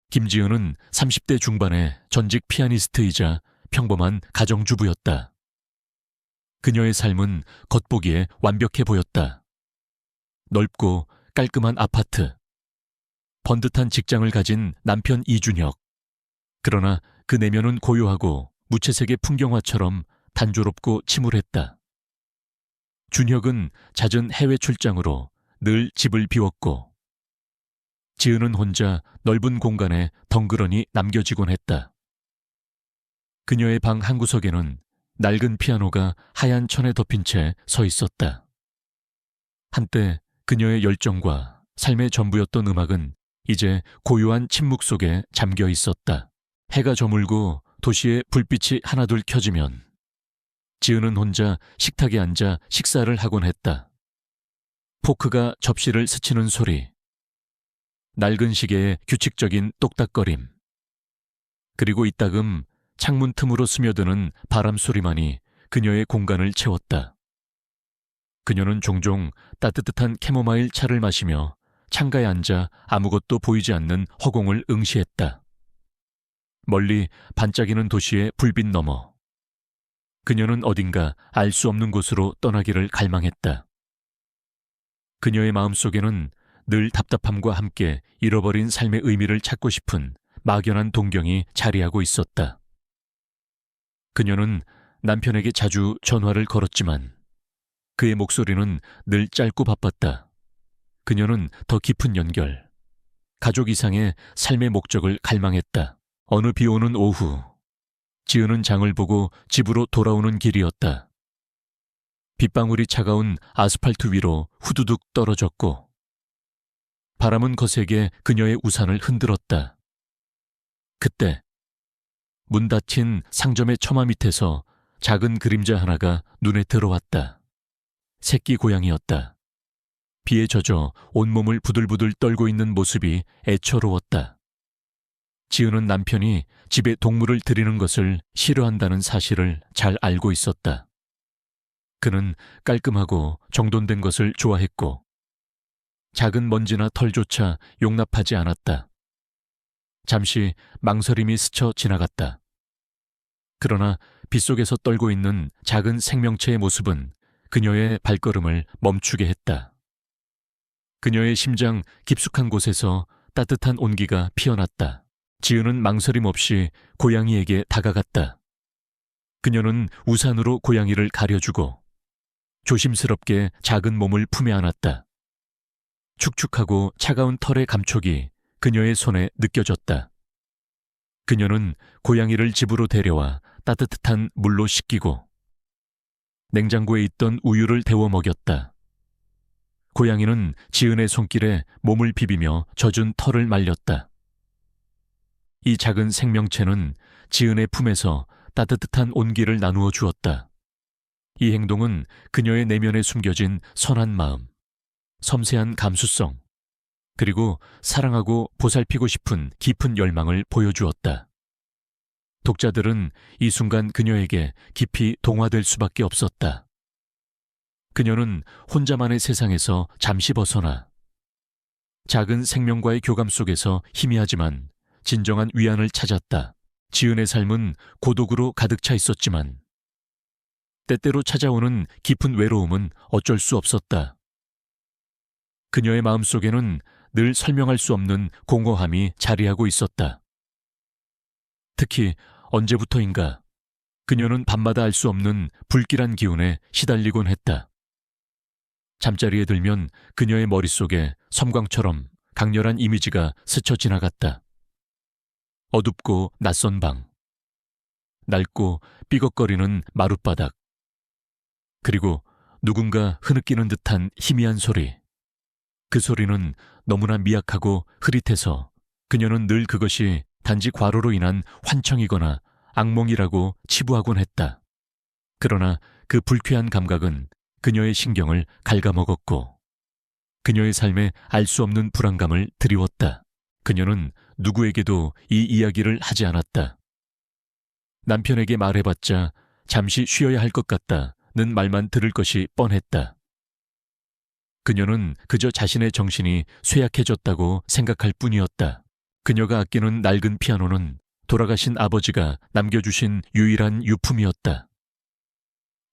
김지은은 30대 중반의 전직 피아니스트이자 평범한 가정주부였다. 그녀의 삶은 겉보기에 완벽해 보였다. 넓고 깔끔한 아파트, 번듯한 직장을 가진 남편 이준혁. 그러나 그 내면은 고요하고 무채색의 풍경화처럼 단조롭고 침울했다. 준혁은 잦은 해외 출장으로 늘 집을 비웠고, 지은은 혼자 넓은 공간에 덩그러니 남겨지곤 했다. 그녀의 방 한구석에는 낡은 피아노가 하얀 천에 덮인 채 서 있었다. 한때 그녀의 열정과 삶의 전부였던 음악은 이제 고요한 침묵 속에 잠겨 있었다. 해가 저물고 도시의 불빛이 하나둘 켜지면 지은은 혼자 식탁에 앉아 식사를 하곤 했다. 포크가 접시를 스치는 소리, 낡은 시계의 규칙적인 똑딱거림, 그리고 이따금 창문 틈으로 스며드는 바람 소리만이 그녀의 공간을 채웠다. 그녀는 종종 따뜻한 캐모마일 차를 마시며 창가에 앉아 아무것도 보이지 않는 허공을 응시했다. 멀리 반짝이는 도시의 불빛 너머, 그녀는 어딘가 알 수 없는 곳으로 떠나기를 갈망했다. 그녀의 마음속에는 늘 답답함과 함께 잃어버린 삶의 의미를 찾고 싶은 막연한 동경이 자리하고 있었다. 그녀는 남편에게 자주 전화를 걸었지만 그의 목소리는 늘 짧고 바빴다. 그녀는 더 깊은 연결, 가족 이상의 삶의 목적을 갈망했다. 어느 비 오는 오후, 지은은 장을 보고 집으로 돌아오는 길이었다. 빗방울이 차가운 아스팔트 위로 후두둑 떨어졌고, 바람은 거세게 그녀의 우산을 흔들었다. 그때 문 닫힌 상점의 처마 밑에서 작은 그림자 하나가 눈에 들어왔다. 새끼 고양이였다. 비에 젖어 온몸을 부들부들 떨고 있는 모습이 애처로웠다. 지은은 남편이 집에 동물을 들이는 것을 싫어한다는 사실을 잘 알고 있었다. 그는 깔끔하고 정돈된 것을 좋아했고, 작은 먼지나 털조차 용납하지 않았다. 잠시 망설임이 스쳐 지나갔다. 그러나 빗속에서 떨고 있는 작은 생명체의 모습은 그녀의 발걸음을 멈추게 했다. 그녀의 심장 깊숙한 곳에서 따뜻한 온기가 피어났다. 지은은 망설임 없이 고양이에게 다가갔다. 그녀는 우산으로 고양이를 가려주고 조심스럽게 작은 몸을 품에 안았다. 축축하고 차가운 털의 감촉이 그녀의 손에 느껴졌다. 그녀는 고양이를 집으로 데려와 따뜻한 물로 씻기고 냉장고에 있던 우유를 데워 먹였다. 고양이는 지은의 손길에 몸을 비비며 젖은 털을 말렸다. 이 작은 생명체는 지은의 품에서 따뜻한 온기를 나누어 주었다. 이 행동은 그녀의 내면에 숨겨진 선한 마음, 섬세한 감수성, 그리고 사랑하고 보살피고 싶은 깊은 열망을 보여주었다. 독자들은 이 순간 그녀에게 깊이 동화될 수밖에 없었다. 그녀는 혼자만의 세상에서 잠시 벗어나 작은 생명과의 교감 속에서 희미하지만 진정한 위안을 찾았다. 지은의 삶은 고독으로 가득 차 있었지만 때때로 찾아오는 깊은 외로움은 어쩔 수 없었다. 그녀의 마음속에는 늘 설명할 수 없는 공허함이 자리하고 있었다. 특히 언제부터인가 그녀는 밤마다 알 수 없는 불길한 기운에 시달리곤 했다. 잠자리에 들면 그녀의 머릿속에 섬광처럼 강렬한 이미지가 스쳐 지나갔다. 어둡고 낯선 방, 낡고 삐걱거리는 마룻바닥, 그리고 누군가 흐느끼는 듯한 희미한 소리. 그 소리는 너무나 미약하고 흐릿해서 그녀는 늘 그것이 단지 과로로 인한 환청이거나 악몽이라고 치부하곤 했다. 그러나 그 불쾌한 감각은 그녀의 신경을 갉아먹었고 그녀의 삶에 알 수 없는 불안감을 드리웠다. 그녀는 누구에게도 이 이야기를 하지 않았다. 남편에게 말해봤자 잠시 쉬어야 할 것 같다는 말만 들을 것이 뻔했다. 그녀는 그저 자신의 정신이 쇠약해졌다고 생각할 뿐이었다. 그녀가 아끼는 낡은 피아노는 돌아가신 아버지가 남겨주신 유일한 유품이었다.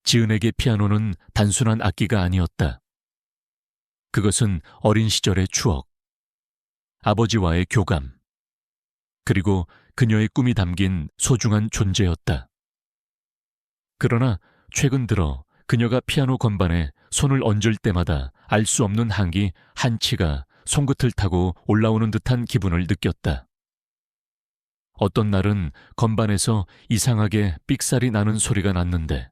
지은에게 피아노는 단순한 악기가 아니었다. 그것은 어린 시절의 추억, 아버지와의 교감, 그리고 그녀의 꿈이 담긴 소중한 존재였다. 그러나 최근 들어 그녀가 피아노 건반에 손을 얹을 때마다 알 수 없는 한기, 한치가 손끝을 타고 올라오는 듯한 기분을 느꼈다. 어떤 날은 건반에서 이상하게 삑살이 나는 소리가 났는데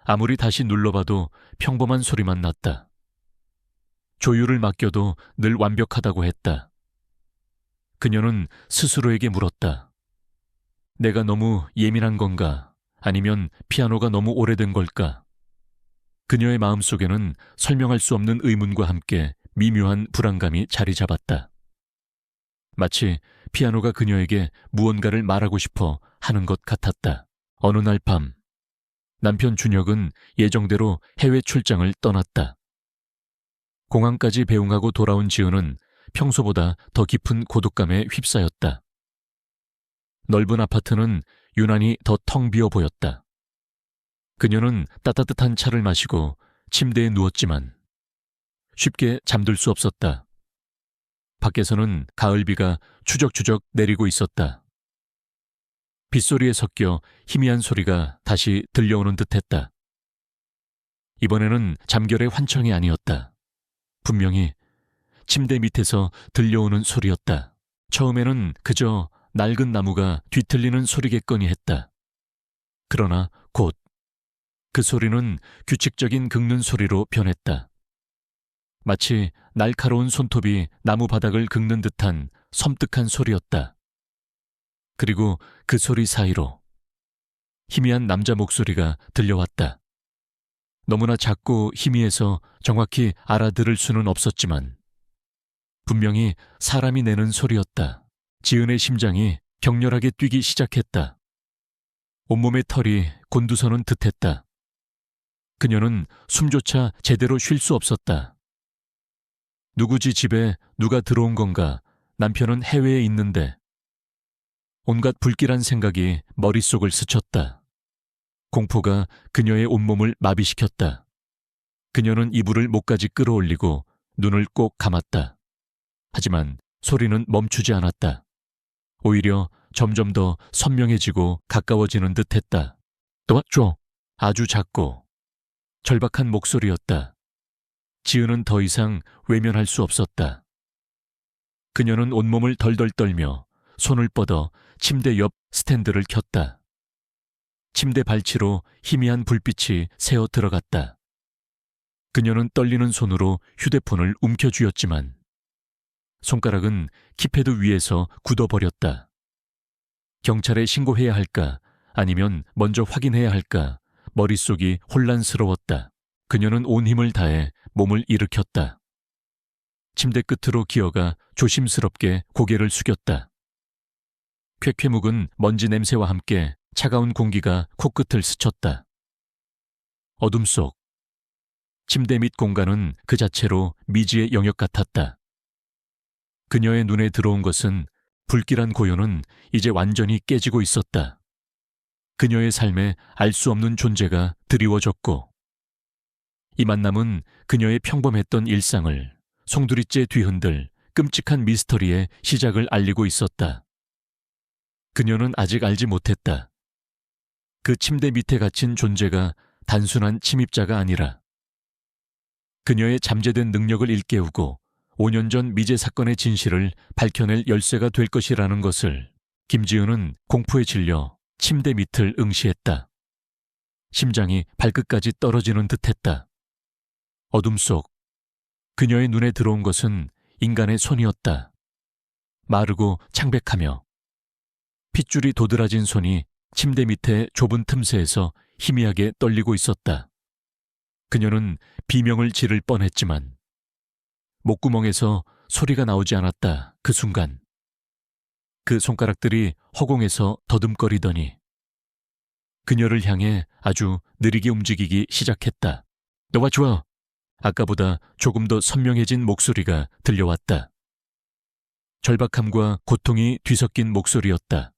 아무리 다시 눌러봐도 평범한 소리만 났다. 조율을 맡겨도 늘 완벽하다고 했다. 그녀는 스스로에게 물었다. 내가 너무 예민한 건가? 아니면 피아노가 너무 오래된 걸까? 그녀의 마음속에는 설명할 수 없는 의문과 함께 미묘한 불안감이 자리 잡았다. 마치 피아노가 그녀에게 무언가를 말하고 싶어 하는 것 같았다. 어느 날 밤, 남편 준혁은 예정대로 해외 출장을 떠났다. 공항까지 배웅하고 돌아온 지은은 평소보다 더 깊은 고독감에 휩싸였다. 넓은 아파트는 유난히 더 텅 비어 보였다. 그녀는 따뜻한 차를 마시고 침대에 누웠지만 쉽게 잠들 수 없었다. 밖에서는 가을비가 추적추적 내리고 있었다. 빗소리에 섞여 희미한 소리가 다시 들려오는 듯했다. 이번에는 잠결의 환청이 아니었다. 분명히 침대 밑에서 들려오는 소리였다. 처음에는 그저 낡은 나무가 뒤틀리는 소리겠거니 했다. 그러나 곧 그 소리는 규칙적인 긁는 소리로 변했다. 마치 날카로운 손톱이 나무 바닥을 긁는 듯한 섬뜩한 소리였다. 그리고 그 소리 사이로 희미한 남자 목소리가 들려왔다. 너무나 작고 희미해서 정확히 알아들을 수는 없었지만 분명히 사람이 내는 소리였다. 지은의 심장이 격렬하게 뛰기 시작했다. 온몸의 털이 곤두서는 듯했다. 그녀는 숨조차 제대로 쉴 수 없었다. 누구지 집에 누가 들어온 건가? 남편은 해외에 있는데. 온갖 불길한 생각이 머릿속을 스쳤다. 공포가 그녀의 온몸을 마비시켰다. 그녀는 이불을 목까지 끌어올리고 눈을 꼭 감았다. 하지만 소리는 멈추지 않았다. 오히려 점점 더 선명해지고 가까워지는 듯했다. 도와줘. 아주 작고 절박한 목소리였다. 지은은 더 이상 외면할 수 없었다. 그녀는 온몸을 덜덜 떨며 손을 뻗어 침대 옆 스탠드를 켰다. 침대 발치로 희미한 불빛이 새어 들어갔다. 그녀는 떨리는 손으로 휴대폰을 움켜쥐었지만 손가락은 키패드 위에서 굳어버렸다. 경찰에 신고해야 할까? 아니면 먼저 확인해야 할까? 머릿속이 혼란스러웠다. 그녀는 온 힘을 다해 몸을 일으켰다. 침대 끝으로 기어가 조심스럽게 고개를 숙였다. 쾌쾌 묵은 먼지 냄새와 함께 차가운 공기가 코끝을 스쳤다. 어둠 속 침대 밑 공간은 그 자체로 미지의 영역 같았다. 그녀의 눈에 들어온 것은 불길한 고요는 이제 완전히 깨지고 있었다. 그녀의 삶에 알 수 없는 존재가 드리워졌고 이 만남은 그녀의 평범했던 일상을 송두리째 뒤흔들 끔찍한 미스터리의 시작을 알리고 있었다. 그녀는 아직 알지 못했다. 그 침대 밑에 갇힌 존재가 단순한 침입자가 아니라 그녀의 잠재된 능력을 일깨우고 5년 전 미제 사건의 진실을 밝혀낼 열쇠가 될 것이라는 것을 김지은은 공포에 질려 침대 밑을 응시했다. 심장이 발끝까지 떨어지는 듯했다. 어둠 속 그녀의 눈에 들어온 것은 인간의 손이었다. 마르고 창백하며 핏줄이 도드라진 손이 침대 밑의 좁은 틈새에서 희미하게 떨리고 있었다. 그녀는 비명을 지를 뻔했지만 목구멍에서 소리가 나오지 않았다. 그 순간 그 손가락들이 허공에서 더듬거리더니 그녀를 향해 아주 느리게 움직이기 시작했다. 너와 좋아. 아까보다 조금 더 선명해진 목소리가 들려왔다. 절박함과 고통이 뒤섞인 목소리였다.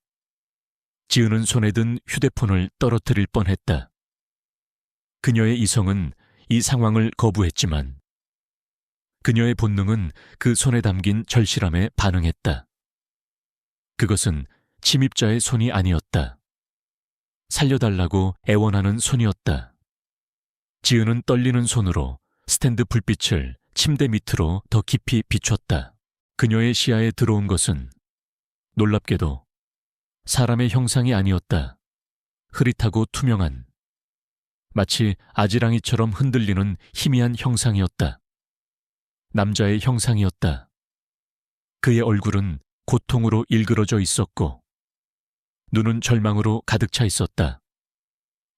지은은 손에 든 휴대폰을 떨어뜨릴 뻔했다. 그녀의 이성은 이 상황을 거부했지만 그녀의 본능은 그 손에 담긴 절실함에 반응했다. 그것은 침입자의 손이 아니었다. 살려달라고 애원하는 손이었다. 지은은 떨리는 손으로 스탠드 불빛을 침대 밑으로 더 깊이 비췄다. 그녀의 시야에 들어온 것은 놀랍게도 사람의 형상이 아니었다. 흐릿하고 투명한, 마치 아지랑이처럼 흔들리는 희미한 형상이었다. 남자의 형상이었다. 그의 얼굴은 고통으로 일그러져 있었고 눈은 절망으로 가득 차 있었다.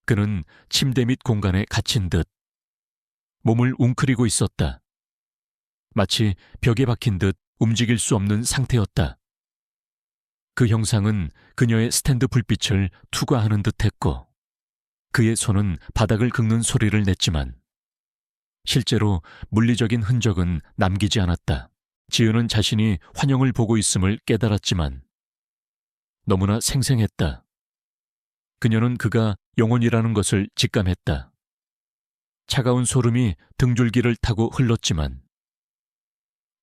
그는 침대 밑 공간에 갇힌 듯 몸을 웅크리고 있었다. 마치 벽에 박힌 듯 움직일 수 없는 상태였다. 그 형상은 그녀의 스탠드 불빛을 투과하는 듯했고 그의 손은 바닥을 긁는 소리를 냈지만 실제로 물리적인 흔적은 남기지 않았다. 지은은 자신이 환영을 보고 있음을 깨달았지만 너무나 생생했다. 그녀는 그가 영혼이라는 것을 직감했다. 차가운 소름이 등줄기를 타고 흘렀지만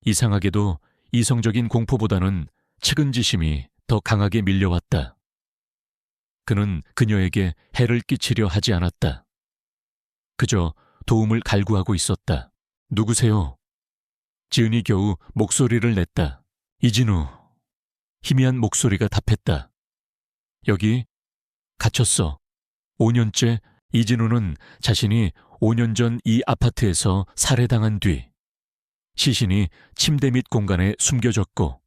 이상하게도 이성적인 공포보다는 측은지심이 더 강하게 밀려왔다. 그는 그녀에게 해를 끼치려 하지 않았다. 그저 도움을 갈구하고 있었다. 누구세요? 지은이 겨우 목소리를 냈다. 이진우. 희미한 목소리가 답했다. 여기 갇혔어. 5년째 이진우는 자신이 5년 전 이 아파트에서 살해당한 뒤 시신이 침대 밑 공간에 숨겨졌고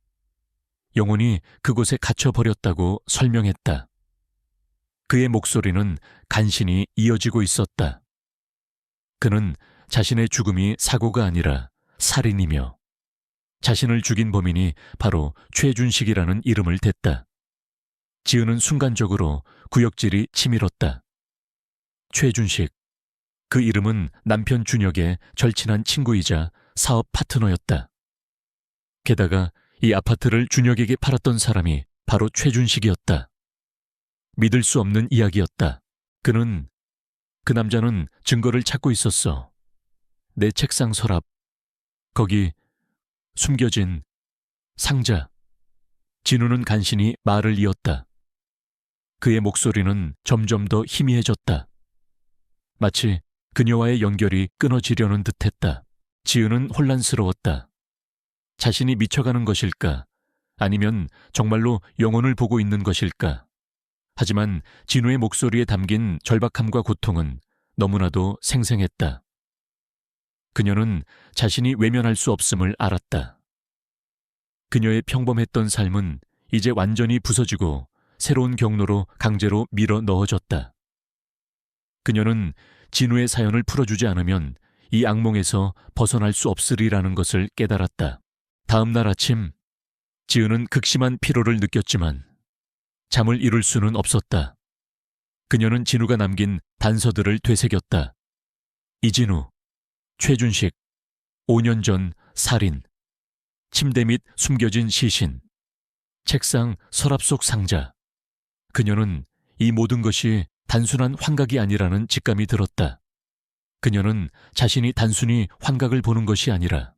영혼이 그곳에 갇혀버렸다고 설명했다. 그의 목소리는 간신히 이어지고 있었다. 그는 자신의 죽음이 사고가 아니라 살인이며 자신을 죽인 범인이 바로 최준식이라는 이름을 댔다. 지은은 순간적으로 구역질이 치밀었다. 최준식. 그 이름은 남편 준혁의 절친한 친구이자 사업 파트너였다. 게다가 이 아파트를 준혁에게 팔았던 사람이 바로 최준식이었다. 믿을 수 없는 이야기였다. 그 남자는 증거를 찾고 있었어. 내 책상 서랍. 거기 숨겨진 상자. 진우는 간신히 말을 이었다. 그의 목소리는 점점 더 희미해졌다. 마치 그녀와의 연결이 끊어지려는 듯했다. 지은은 혼란스러웠다. 자신이 미쳐가는 것일까? 아니면 정말로 영혼을 보고 있는 것일까? 하지만 진우의 목소리에 담긴 절박함과 고통은 너무나도 생생했다. 그녀는 자신이 외면할 수 없음을 알았다. 그녀의 평범했던 삶은 이제 완전히 부서지고 새로운 경로로 강제로 밀어 넣어졌다. 그녀는 진우의 사연을 풀어주지 않으면 이 악몽에서 벗어날 수 없으리라는 것을 깨달았다. 다음 날 아침, 지은은 극심한 피로를 느꼈지만 잠을 이룰 수는 없었다. 그녀는 진우가 남긴 단서들을 되새겼다. 이진우, 최준식, 5년 전 살인, 침대 밑 숨겨진 시신, 책상 서랍 속 상자. 그녀는 이 모든 것이 단순한 환각이 아니라는 직감이 들었다. 그녀는 자신이 단순히 환각을 보는 것이 아니라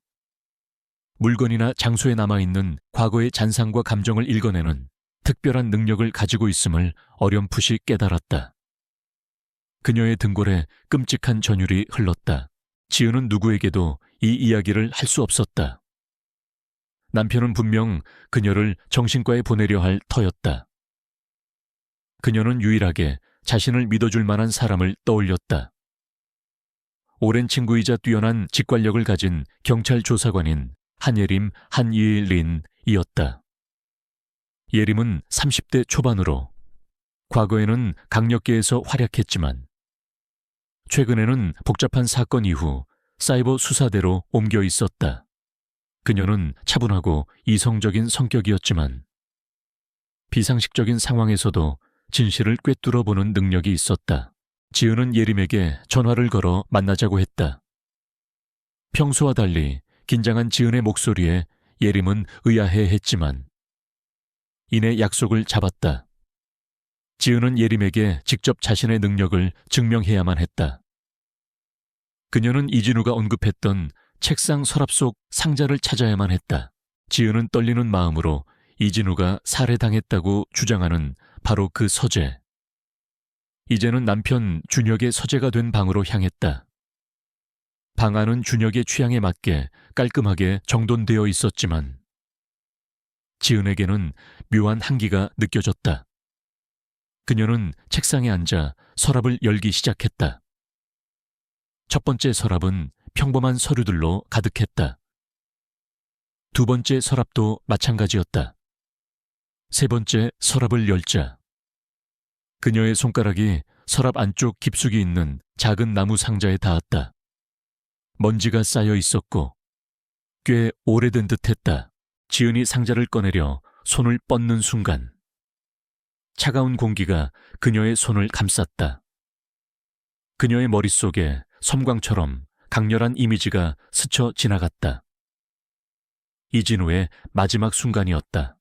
물건이나 장소에 남아있는 과거의 잔상과 감정을 읽어내는 특별한 능력을 가지고 있음을 어렴풋이 깨달았다. 그녀의 등골에 끔찍한 전율이 흘렀다. 지은은 누구에게도 이 이야기를 할 수 없었다. 남편은 분명 그녀를 정신과에 보내려 할 터였다. 그녀는 유일하게 자신을 믿어줄 만한 사람을 떠올렸다. 오랜 친구이자 뛰어난 직관력을 가진 경찰 조사관인 한예림 한이린이었다. 예림은 30대 초반으로 과거에는 강력계에서 활약했지만 최근에는 복잡한 사건 이후 사이버 수사대로 옮겨 있었다. 그녀는 차분하고 이성적인 성격이었지만 비상식적인 상황에서도 진실을 꿰뚫어 보는 능력이 있었다. 지은은 예림에게 전화를 걸어 만나자고 했다. 평소와 달리 긴장한 지은의 목소리에 예림은 의아해했지만 이내 약속을 잡았다. 지은은 예림에게 직접 자신의 능력을 증명해야만 했다. 그녀는 이진우가 언급했던 책상 서랍 속 상자를 찾아야만 했다. 지은은 떨리는 마음으로 이진우가 살해당했다고 주장하는 바로 그 서재. 이제는 남편 준혁의 서재가 된 방으로 향했다. 방 안은 준혁의 취향에 맞게 깔끔하게 정돈되어 있었지만 지은에게는 묘한 한기가 느껴졌다. 그녀는 책상에 앉아 서랍을 열기 시작했다. 첫 번째 서랍은 평범한 서류들로 가득했다. 두 번째 서랍도 마찬가지였다. 세 번째 서랍을 열자 그녀의 손가락이 서랍 안쪽 깊숙이 있는 작은 나무 상자에 닿았다. 먼지가 쌓여 있었고 꽤 오래된 듯했다. 지은이 상자를 꺼내려 손을 뻗는 순간 차가운 공기가 그녀의 손을 감쌌다. 그녀의 머릿속에 섬광처럼 강렬한 이미지가 스쳐 지나갔다. 이진우의 마지막 순간이었다.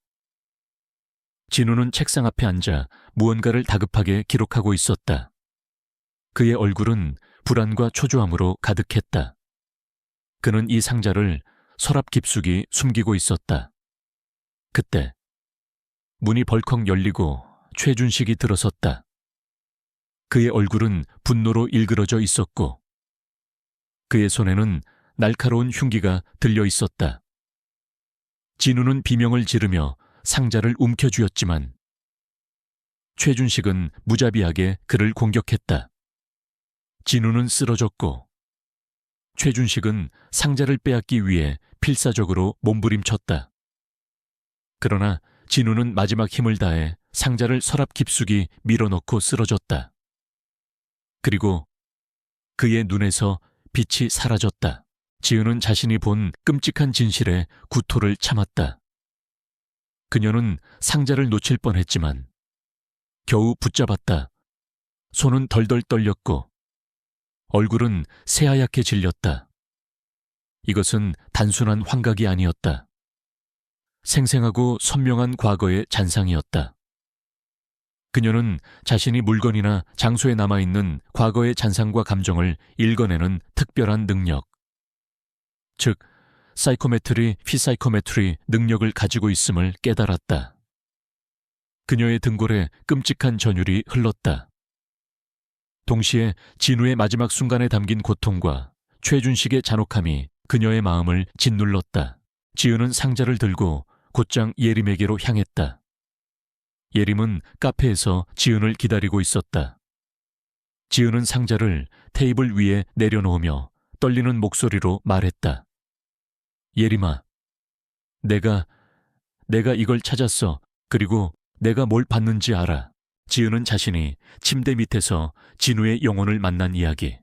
진우는 책상 앞에 앉아 무언가를 다급하게 기록하고 있었다. 그의 얼굴은 불안과 초조함으로 가득했다. 그는 이 상자를 서랍 깊숙이 숨기고 있었다. 그때 문이 벌컥 열리고 최준식이 들어섰다. 그의 얼굴은 분노로 일그러져 있었고 그의 손에는 날카로운 흉기가 들려 있었다. 진우는 비명을 지르며 상자를 움켜쥐었지만 최준식은 무자비하게 그를 공격했다. 진우는 쓰러졌고 최준식은 상자를 빼앗기 위해 필사적으로 몸부림쳤다. 그러나 진우는 마지막 힘을 다해 상자를 서랍 깊숙이 밀어넣고 쓰러졌다. 그리고 그의 눈에서 빛이 사라졌다. 지은은 자신이 본 끔찍한 진실에 구토를 참았다. 그녀는 상자를 놓칠 뻔했지만 겨우 붙잡았다. 손은 덜덜 떨렸고 얼굴은 새하얗게 질렸다. 이것은 단순한 환각이 아니었다. 생생하고 선명한 과거의 잔상이었다. 그녀는 자신이 물건이나 장소에 남아있는 과거의 잔상과 감정을 읽어내는 특별한 능력, 즉 사이코메트리, 피사이코메트리 능력을 가지고 있음을 깨달았다. 그녀의 등골에 끔찍한 전율이 흘렀다. 동시에 진우의 마지막 순간에 담긴 고통과 최준식의 잔혹함이 그녀의 마음을 짓눌렀다. 지은은 상자를 들고 곧장 예림에게로 향했다. 예림은 카페에서 지은을 기다리고 있었다. 지은은 상자를 테이블 위에 내려놓으며 떨리는 목소리로 말했다. 예림아, 내가 이걸 찾았어. 그리고 내가 뭘 봤는지 알아. 지은은 자신이 침대 밑에서 진우의 영혼을 만난 이야기,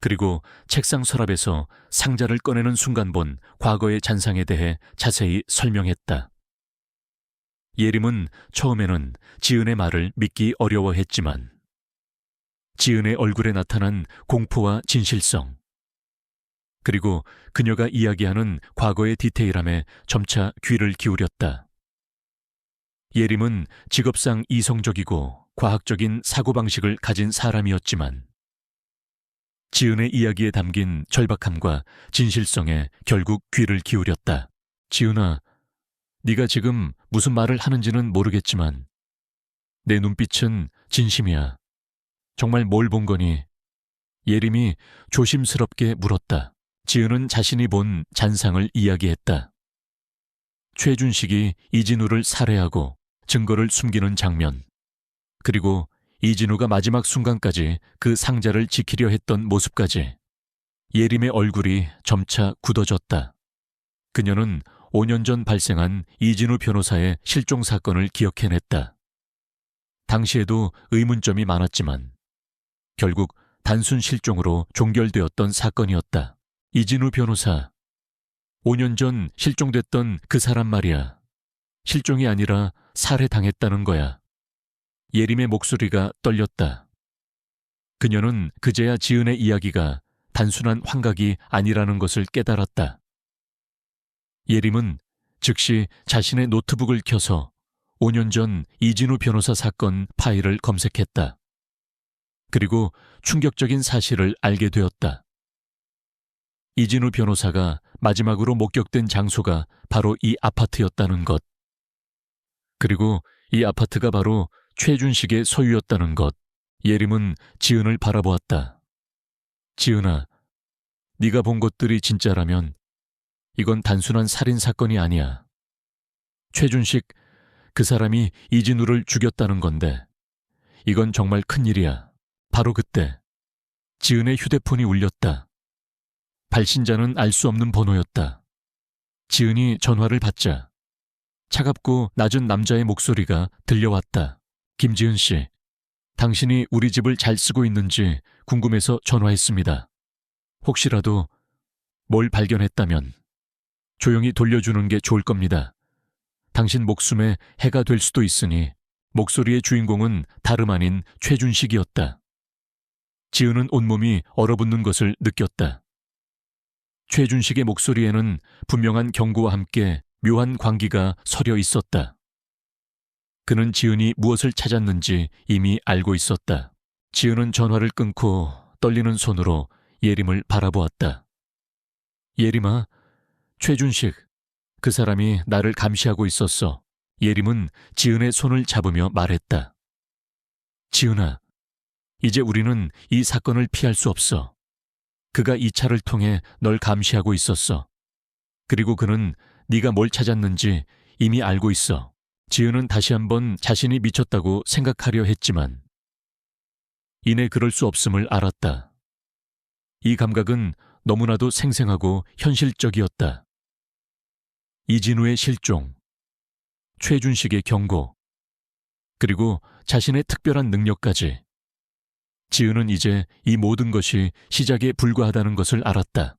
그리고 책상 서랍에서 상자를 꺼내는 순간 본 과거의 잔상에 대해 자세히 설명했다. 예림은 처음에는 지은의 말을 믿기 어려워했지만 지은의 얼굴에 나타난 공포와 진실성, 그리고 그녀가 이야기하는 과거의 디테일함에 점차 귀를 기울였다. 예림은 직업상 이성적이고 과학적인 사고방식을 가진 사람이었지만 지은의 이야기에 담긴 절박함과 진실성에 결국 귀를 기울였다. 지은아, 네가 지금 무슨 말을 하는지는 모르겠지만 내 눈빛은 진심이야. 정말 뭘 본 거니? 예림이 조심스럽게 물었다. 지은은 자신이 본 잔상을 이야기했다. 최준식이 이진우를 살해하고 증거를 숨기는 장면, 그리고 이진우가 마지막 순간까지 그 상자를 지키려 했던 모습까지. 예림의 얼굴이 점차 굳어졌다. 그녀는 5년 전 발생한 이진우 변호사의 실종 사건을 기억해냈다. 당시에도 의문점이 많았지만 결국 단순 실종으로 종결되었던 사건이었다. 이진우 변호사, 5년 전 실종됐던 그 사람 말이야. 실종이 아니라 살해당했다는 거야. 예림의 목소리가 떨렸다. 그녀는 그제야 지은의 이야기가 단순한 환각이 아니라는 것을 깨달았다. 예림은 즉시 자신의 노트북을 켜서 5년 전 이진우 변호사 사건 파일을 검색했다. 그리고 충격적인 사실을 알게 되었다. 이진우 변호사가 마지막으로 목격된 장소가 바로 이 아파트였다는 것. 그리고 이 아파트가 바로 최준식의 소유였다는 것. 예림은 지은을 바라보았다. 지은아, 네가 본 것들이 진짜라면 이건 단순한 살인 사건이 아니야. 최준식, 그 사람이 이진우를 죽였다는 건데 이건 정말 큰일이야. 바로 그때 지은의 휴대폰이 울렸다. 발신자는 알 수 없는 번호였다. 지은이 전화를 받자 차갑고 낮은 남자의 목소리가 들려왔다. 김지은 씨, 당신이 우리 집을 잘 쓰고 있는지 궁금해서 전화했습니다. 혹시라도 뭘 발견했다면 조용히 돌려주는 게 좋을 겁니다. 당신 목숨에 해가 될 수도 있으니. 목소리의 주인공은 다름 아닌 최준식이었다. 지은은 온몸이 얼어붙는 것을 느꼈다. 최준식의 목소리에는 분명한 경고와 함께 묘한 광기가 서려 있었다. 그는 지은이 무엇을 찾았는지 이미 알고 있었다. 지은은 전화를 끊고 떨리는 손으로 예림을 바라보았다. 예림아, 최준식, 그 사람이 나를 감시하고 있었어. 예림은 지은의 손을 잡으며 말했다. 지은아, 이제 우리는 이 사건을 피할 수 없어. 그가 이 차를 통해 널 감시하고 있었어. 그리고 그는 네가 뭘 찾았는지 이미 알고 있어. 지은은 다시 한번 자신이 미쳤다고 생각하려 했지만 이내 그럴 수 없음을 알았다. 이 감각은 너무나도 생생하고 현실적이었다. 이진우의 실종, 최준식의 경고, 그리고 자신의 특별한 능력까지. 지은은 이제 이 모든 것이 시작에 불과하다는 것을 알았다.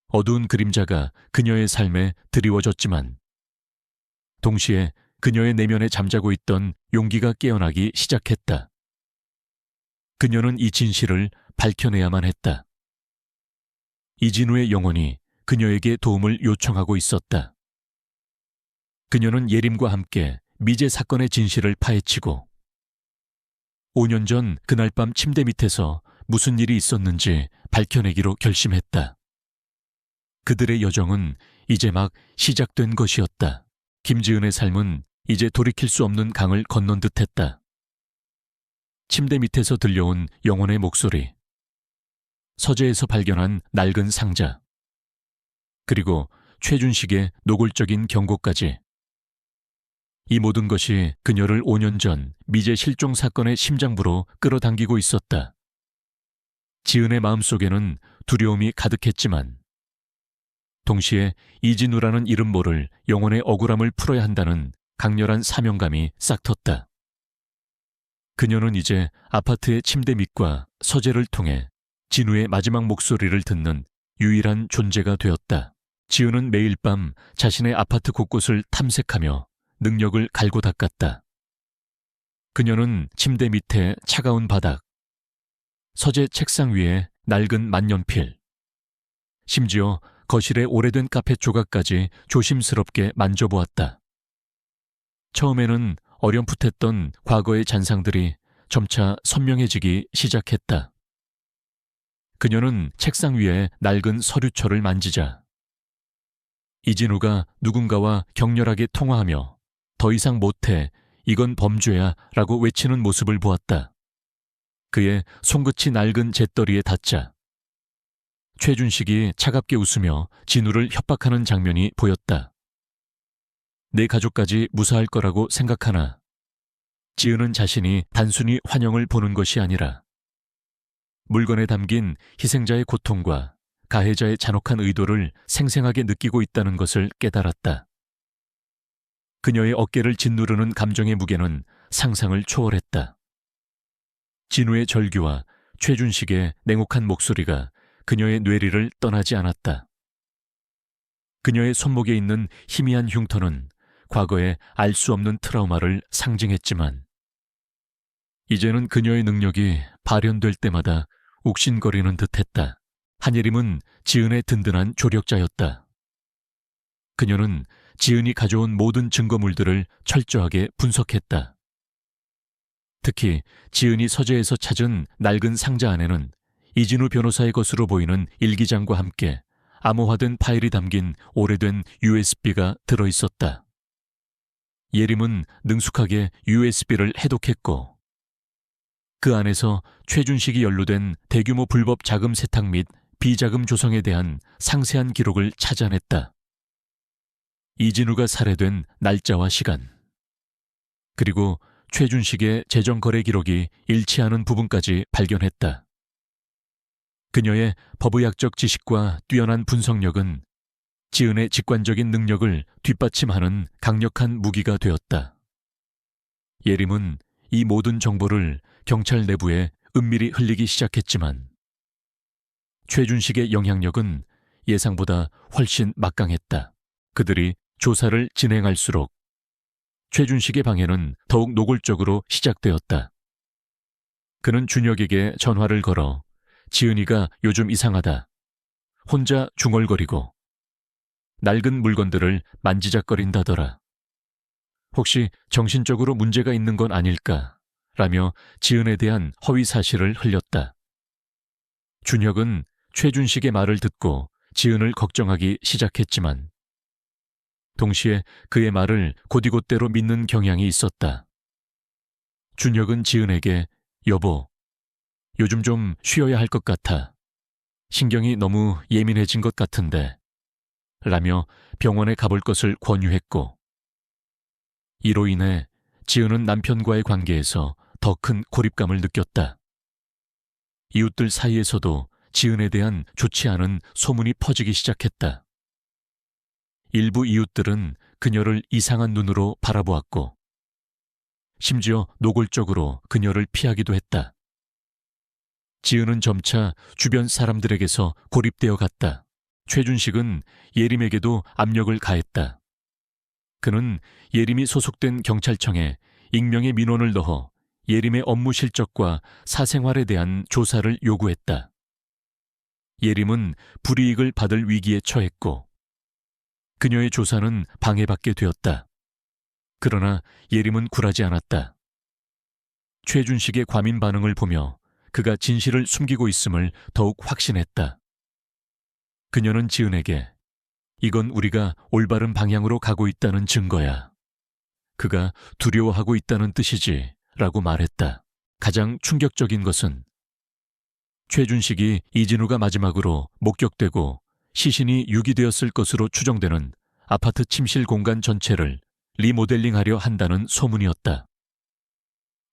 어두운 그림자가 그녀의 삶에 드리워졌지만 동시에 그녀의 내면에 잠자고 있던 용기가 깨어나기 시작했다. 그녀는 이 진실을 밝혀내야만 했다. 이진우의 영혼이 그녀에게 도움을 요청하고 있었다. 그녀는 예림과 함께 미제 사건의 진실을 파헤치고 5년 전 그날 밤 침대 밑에서 무슨 일이 있었는지 밝혀내기로 결심했다. 그들의 여정은 이제 막 시작된 것이었다. 김지은의 삶은 이제 돌이킬 수 없는 강을 건넌 듯했다. 침대 밑에서 들려온 영혼의 목소리, 서재에서 발견한 낡은 상자, 그리고 최준식의 노골적인 경고까지. 이 모든 것이 그녀를 5년 전 미제 실종 사건의 심장부로 끌어당기고 있었다. 지은의 마음속에는 두려움이 가득했지만 동시에 이진우라는 이름 모를 영혼의 억울함을 풀어야 한다는 강렬한 사명감이 싹텄다. 그녀는 이제 아파트의 침대 밑과 서재를 통해 진우의 마지막 목소리를 듣는 유일한 존재가 되었다. 지은은 매일 밤 자신의 아파트 곳곳을 탐색하며 능력을 갈고 닦았다. 그녀는 침대 밑에 차가운 바닥, 서재 책상 위에 낡은 만년필, 심지어 거실의 오래된 카페 조각까지 조심스럽게 만져보았다. 처음에는 어렴풋했던 과거의 잔상들이 점차 선명해지기 시작했다. 그녀는 책상 위에 낡은 서류철을 만지자 이진우가 누군가와 격렬하게 통화하며 더 이상 못해, 이건 범죄야 라고 외치는 모습을 보았다. 그의 손끝이 낡은 재떨이에 닿자 최준식이 차갑게 웃으며 진우를 협박하는 장면이 보였다. 내 가족까지 무사할 거라고 생각하나? 지은은 자신이 단순히 환영을 보는 것이 아니라 물건에 담긴 희생자의 고통과 가해자의 잔혹한 의도를 생생하게 느끼고 있다는 것을 깨달았다. 그녀의 어깨를 짓누르는 감정의 무게는 상상을 초월했다. 진우의 절규와 최준식의 냉혹한 목소리가 그녀의 뇌리를 떠나지 않았다. 그녀의 손목에 있는 희미한 흉터는 과거의 알 수 없는 트라우마를 상징했지만 이제는 그녀의 능력이 발현될 때마다 욱신거리는 듯했다. 한예림은 지은의 든든한 조력자였다. 그녀는 지은이 가져온 모든 증거물들을 철저하게 분석했다. 특히 지은이 서재에서 찾은 낡은 상자 안에는 이진우 변호사의 것으로 보이는 일기장과 함께 암호화된 파일이 담긴 오래된 USB가 들어있었다. 예림은 능숙하게 USB를 해독했고 그 안에서 최준식이 연루된 대규모 불법 자금 세탁 및 비자금 조성에 대한 상세한 기록을 찾아냈다. 이진우가 살해된 날짜와 시간, 그리고 최준식의 재정거래 기록이 일치하는 부분까지 발견했다. 그녀의 법의학적 지식과 뛰어난 분석력은 지은의 직관적인 능력을 뒷받침하는 강력한 무기가 되었다. 예림은 이 모든 정보를 경찰 내부에 은밀히 흘리기 시작했지만 최준식의 영향력은 예상보다 훨씬 막강했다. 그들이 조사를 진행할수록 최준식의 방해는 더욱 노골적으로 시작되었다. 그는 준혁에게 전화를 걸어 지은이가 요즘 이상하다, 혼자 중얼거리고 낡은 물건들을 만지작거린다더라, 혹시 정신적으로 문제가 있는 건 아닐까 라며 지은에 대한 허위 사실을 흘렸다. 준혁은 최준식의 말을 듣고 지은을 걱정하기 시작했지만 동시에 그의 말을 곧이곧대로 믿는 경향이 있었다. 준혁은 지은에게 여보, 요즘 좀 쉬어야 할 것 같아. 신경이 너무 예민해진 것 같은데 라며 병원에 가볼 것을 권유했고 이로 인해 지은은 남편과의 관계에서 더 큰 고립감을 느꼈다. 이웃들 사이에서도 지은에 대한 좋지 않은 소문이 퍼지기 시작했다. 일부 이웃들은 그녀를 이상한 눈으로 바라보았고 심지어 노골적으로 그녀를 피하기도 했다. 지은은 점차 주변 사람들에게서 고립되어 갔다. 최준식은 예림에게도 압력을 가했다. 그는 예림이 소속된 경찰청에 익명의 민원을 넣어 예림의 업무 실적과 사생활에 대한 조사를 요구했다. 예림은 불이익을 받을 위기에 처했고 그녀의 조사는 방해받게 되었다. 그러나 예림은 굴하지 않았다. 최준식의 과민 반응을 보며 그가 진실을 숨기고 있음을 더욱 확신했다. 그녀는 지은에게 이건 우리가 올바른 방향으로 가고 있다는 증거야, 그가 두려워하고 있다는 뜻이지 라고 말했다. 가장 충격적인 것은 최준식이 이진우가 마지막으로 목격되고 시신이 유기되었을 것으로 추정되는 아파트 침실 공간 전체를 리모델링하려 한다는 소문이었다.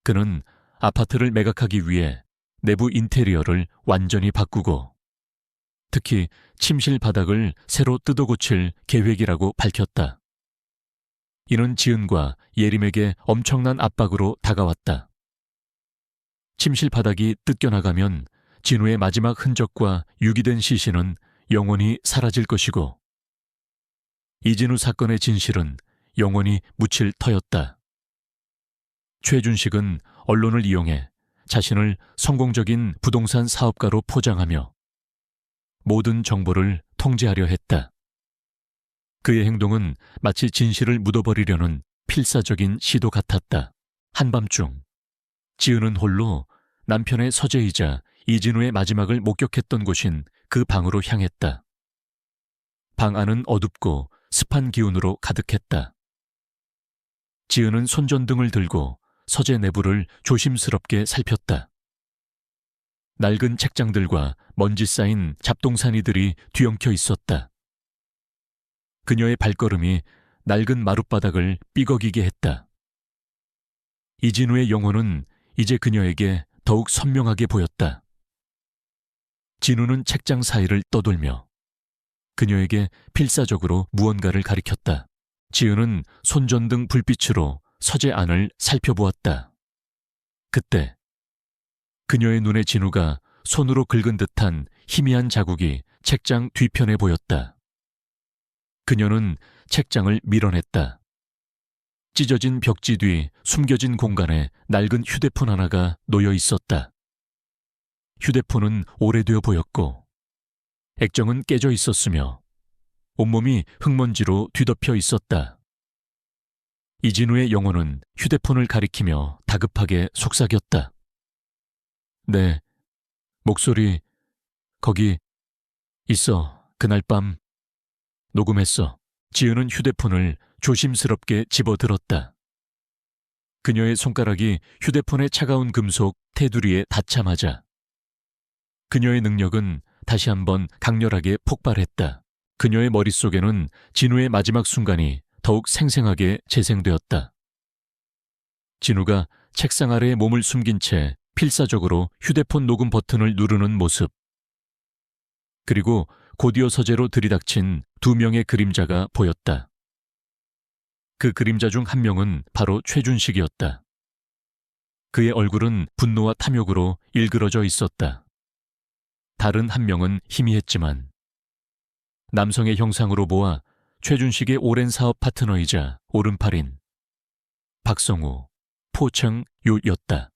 그는 아파트를 매각하기 위해 내부 인테리어를 완전히 바꾸고 특히 침실 바닥을 새로 뜯어고칠 계획이라고 밝혔다. 이는 지은과 예림에게 엄청난 압박으로 다가왔다. 침실 바닥이 뜯겨나가면 진우의 마지막 흔적과 유기된 시신은 영원히 사라질 것이고 이진우 사건의 진실은 영원히 묻힐 터였다. 최준식은 언론을 이용해 자신을 성공적인 부동산 사업가로 포장하며 모든 정보를 통제하려 했다. 그의 행동은 마치 진실을 묻어버리려는 필사적인 시도 같았다. 한밤중 지은은 홀로 남편의 서재이자 이진우의 마지막을 목격했던 곳인 그 방으로 향했다. 방 안은 어둡고 습한 기운으로 가득했다. 지은은 손전등을 들고 서재 내부를 조심스럽게 살폈다. 낡은 책장들과 먼지 쌓인 잡동사니들이 뒤엉켜 있었다. 그녀의 발걸음이 낡은 마룻바닥을 삐걱이게 했다. 이진우의 영혼은 이제 그녀에게 더욱 선명하게 보였다. 진우는 책장 사이를 떠돌며 그녀에게 필사적으로 무언가를 가리켰다. 지은은 손전등 불빛으로 서재 안을 살펴보았다. 그때 그녀의 눈에 진우가 손으로 긁은 듯한 희미한 자국이 책장 뒤편에 보였다. 그녀는 책장을 밀어냈다. 찢어진 벽지 뒤 숨겨진 공간에 낡은 휴대폰 하나가 놓여 있었다. 휴대폰은 오래되어 보였고 액정은 깨져 있었으며 온몸이 흙먼지로 뒤덮여 있었다. 이진우의 영혼은 휴대폰을 가리키며 다급하게 속삭였다. 네, 목소리 거기 있어. 그날 밤 녹음했어. 지은은 휴대폰을 조심스럽게 집어들었다. 그녀의 손가락이 휴대폰의 차가운 금속 테두리에 닿자마자 그녀의 능력은 다시 한번 강렬하게 폭발했다. 그녀의 머릿속에는 진우의 마지막 순간이 더욱 생생하게 재생되었다. 진우가 책상 아래에 몸을 숨긴 채 필사적으로 휴대폰 녹음 버튼을 누르는 모습. 그리고 곧이어 서재로 들이닥친 2명의 그림자가 보였다. 그 그림자 중 한 명은 바로 최준식이었다. 그의 얼굴은 분노와 탐욕으로 일그러져 있었다. 다른 한 명은 희미했지만 남성의 형상으로 보아 최준식의 오랜 사업 파트너이자 오른팔인 박성우, 포청유였다.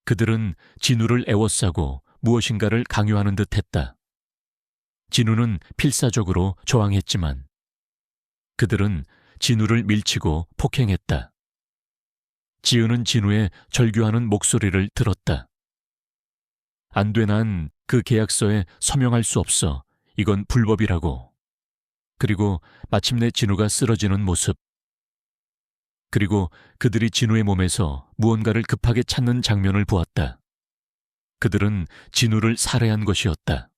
그들은 진우를 애워싸고 무엇인가를 강요하는 듯했다. 진우는 필사적으로 저항했지만 그들은 진우를 밀치고 폭행했다. 지은은 진우의 절규하는 목소리를 들었다. 안 돼, 난 그 계약서에 서명할 수 없어. 이건 불법이라고. 그리고 마침내 진우가 쓰러지는 모습. 그리고 그들이 진우의 몸에서 무언가를 급하게 찾는 장면을 보았다. 그들은 진우를 살해한 것이었다.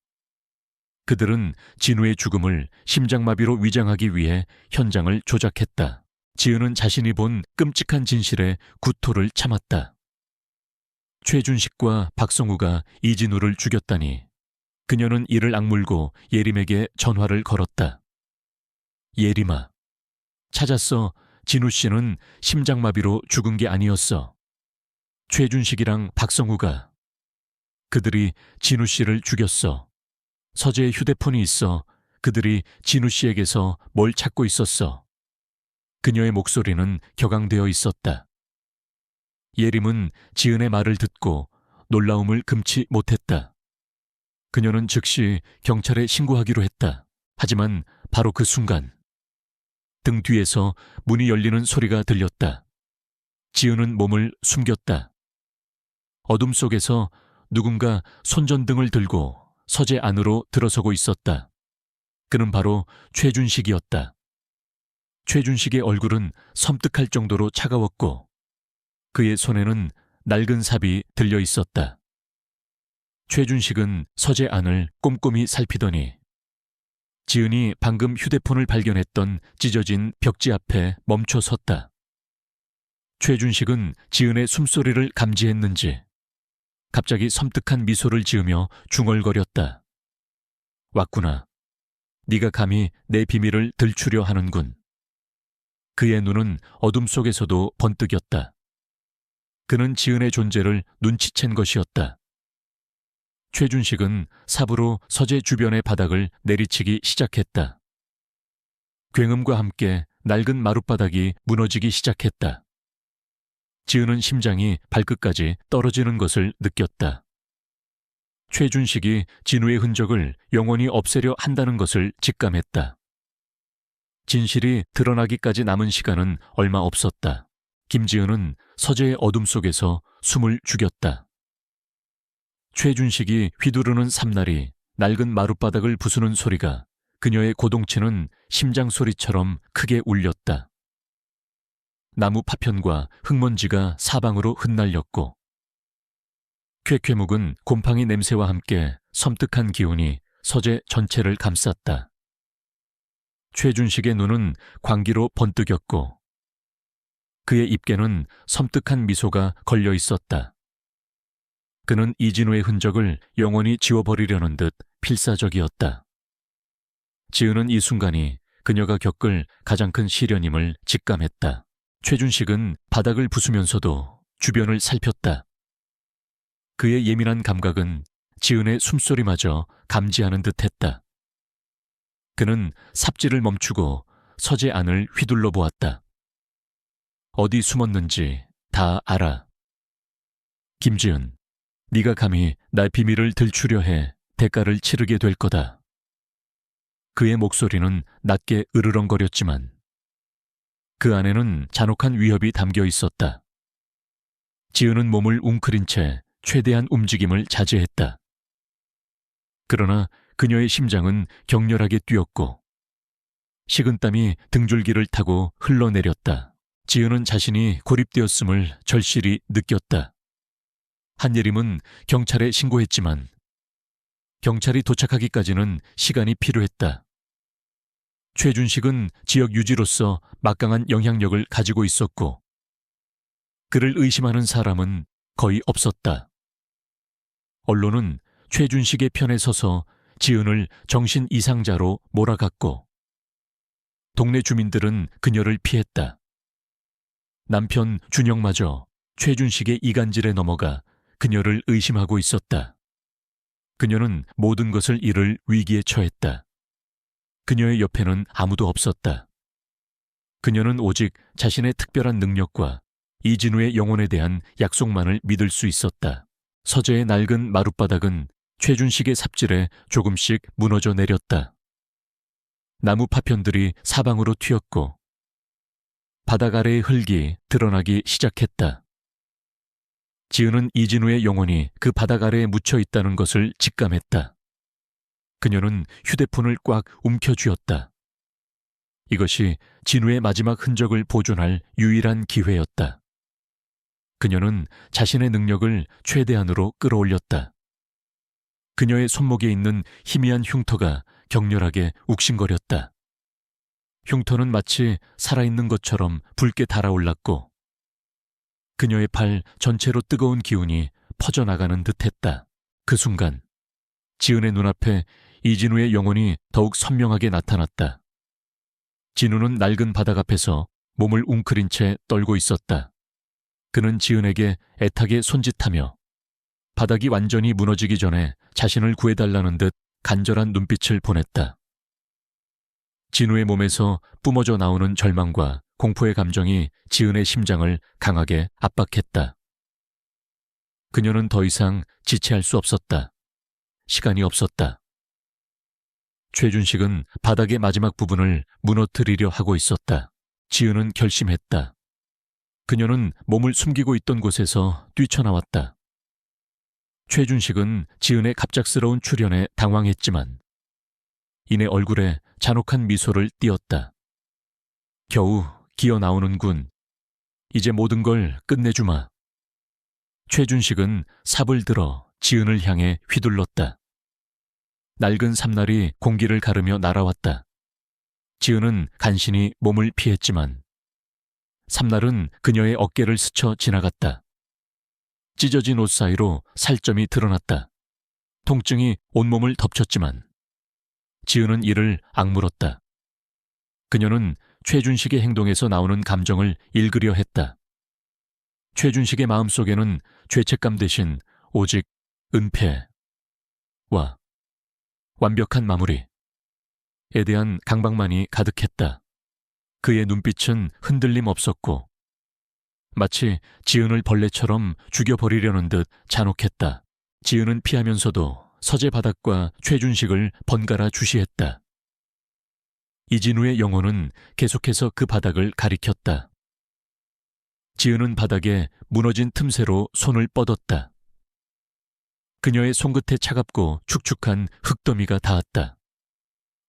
그들은 진우의 죽음을 심장마비로 위장하기 위해 현장을 조작했다. 지은은 자신이 본 끔찍한 진실에 구토를 참았다. 최준식과 박성우가 이진우를 죽였다니. 그녀는 이를 악물고 예림에게 전화를 걸었다. 예림아, 찾았어. 진우 씨는 심장마비로 죽은 게 아니었어. 최준식이랑 박성우가. 그들이 진우 씨를 죽였어. 서재에 휴대폰이 있어. 그들이 진우 씨에게서 뭘 찾고 있었어. 그녀의 목소리는 격앙되어 있었다. 예림은 지은의 말을 듣고 놀라움을 금치 못했다. 그녀는 즉시 경찰에 신고하기로 했다. 하지만 바로 그 순간 등 뒤에서 문이 열리는 소리가 들렸다. 지은은 몸을 숨겼다. 어둠 속에서 누군가 손전등을 들고 서재 안으로 들어서고 있었다. 그는 바로 최준식이었다. 최준식의 얼굴은 섬뜩할 정도로 차가웠고 그의 손에는 낡은 삽이 들려 있었다. 최준식은 서재 안을 꼼꼼히 살피더니 지은이 방금 휴대폰을 발견했던 찢어진 벽지 앞에 멈춰 섰다. 최준식은 지은의 숨소리를 감지했는지 갑자기 섬뜩한 미소를 지으며 중얼거렸다. 왔구나. 네가 감히 내 비밀을 들추려 하는군. 그의 눈은 어둠 속에서도 번뜩였다. 그는 지은의 존재를 눈치챈 것이었다. 최준식은 삽으로 서재 주변의 바닥을 내리치기 시작했다. 굉음과 함께 낡은 마룻바닥이 무너지기 시작했다. 지은은 심장이 발끝까지 떨어지는 것을 느꼈다. 최준식이 진우의 흔적을 영원히 없애려 한다는 것을 직감했다. 진실이 드러나기까지 남은 시간은 얼마 없었다. 김지은은 서재의 어둠 속에서 숨을 죽였다. 최준식이 휘두르는 삼날이 낡은 마룻바닥을 부수는 소리가 그녀의 고동치는 심장 소리처럼 크게 울렸다. 나무 파편과 흙먼지가 사방으로 흩날렸고 쾌쾌묵은 곰팡이 냄새와 함께 섬뜩한 기운이 서재 전체를 감쌌다. 최준식의 눈은 광기로 번뜩였고 그의 입에는 섬뜩한 미소가 걸려 있었다. 그는 이진우의 흔적을 영원히 지워버리려는 듯 필사적이었다. 지은은 이 순간이 그녀가 겪을 가장 큰 시련임을 직감했다. 최준식은 바닥을 부수면서도 주변을 살폈다. 그의 예민한 감각은 지은의 숨소리마저 감지하는 듯했다. 그는 삽질을 멈추고 서재 안을 휘둘러 보았다. 어디 숨었는지 다 알아. 김지은, 네가 감히 날 비밀을 들추려 해 대가를 치르게 될 거다. 그의 목소리는 낮게 으르렁거렸지만 그 안에는 잔혹한 위협이 담겨 있었다. 지은은 몸을 웅크린 채 최대한 움직임을 자제했다. 그러나 그녀의 심장은 격렬하게 뛰었고 식은땀이 등줄기를 타고 흘러내렸다. 지은은 자신이 고립되었음을 절실히 느꼈다. 한예림은 경찰에 신고했지만 경찰이 도착하기까지는 시간이 필요했다. 최준식은 지역 유지로서 막강한 영향력을 가지고 있었고 그를 의심하는 사람은 거의 없었다. 언론은 최준식의 편에 서서 지은을 정신 이상자로 몰아갔고 동네 주민들은 그녀를 피했다. 남편 준영마저 최준식의 이간질에 넘어가 그녀를 의심하고 있었다. 그녀는 모든 것을 잃을 위기에 처했다. 그녀의 옆에는 아무도 없었다. 그녀는 오직 자신의 특별한 능력과 이진우의 영혼에 대한 약속만을 믿을 수 있었다. 서재의 낡은 마룻바닥은 최준식의 삽질에 조금씩 무너져 내렸다. 나무 파편들이 사방으로 튀었고 바닥 아래의 흙이 드러나기 시작했다. 지은은 이진우의 영혼이 그 바닥 아래에 묻혀 있다는 것을 직감했다. 그녀는 휴대폰을 꽉 움켜쥐었다. 이것이 진우의 마지막 흔적을 보존할 유일한 기회였다. 그녀는 자신의 능력을 최대한으로 끌어올렸다. 그녀의 손목에 있는 희미한 흉터가 격렬하게 욱신거렸다. 흉터는 마치 살아있는 것처럼 붉게 달아올랐고 그녀의 팔 전체로 뜨거운 기운이 퍼져나가는 듯했다. 그 순간 지은의 눈앞에 이진우의 영혼이 더욱 선명하게 나타났다. 진우는 낡은 바닥 앞에서 몸을 웅크린 채 떨고 있었다. 그는 지은에게 애타게 손짓하며 바닥이 완전히 무너지기 전에 자신을 구해달라는 듯 간절한 눈빛을 보냈다. 진우의 몸에서 뿜어져 나오는 절망과 공포의 감정이 지은의 심장을 강하게 압박했다. 그녀는 더 이상 지체할 수 없었다. 시간이 없었다. 최준식은 바닥의 마지막 부분을 무너뜨리려 하고 있었다. 지은은 결심했다. 그녀는 몸을 숨기고 있던 곳에서 뛰쳐나왔다. 최준식은 지은의 갑작스러운 출현에 당황했지만 이내 얼굴에 잔혹한 미소를 띄었다. 겨우 기어 나오는군. 이제 모든 걸 끝내주마. 최준식은 삽을 들어 지은을 향해 휘둘렀다. 낡은 삽날이 공기를 가르며 날아왔다. 지은은 간신히 몸을 피했지만 삽날은 그녀의 어깨를 스쳐 지나갔다. 찢어진 옷 사이로 살점이 드러났다. 통증이 온몸을 덮쳤지만 지은은 이를 악물었다. 그녀는 최준식의 행동에서 나오는 감정을 읽으려 했다. 최준식의 마음속에는 죄책감 대신 오직 은폐와 완벽한 마무리에 대한 강박만이 가득했다. 그의 눈빛은 흔들림 없었고 마치 지은을 벌레처럼 죽여버리려는 듯 잔혹했다. 지은은 피하면서도 서재 바닥과 최준식을 번갈아 주시했다. 이진우의 영혼은 계속해서 그 바닥을 가리켰다. 지은은 바닥에 무너진 틈새로 손을 뻗었다. 그녀의 손끝에 차갑고 축축한 흙더미가 닿았다.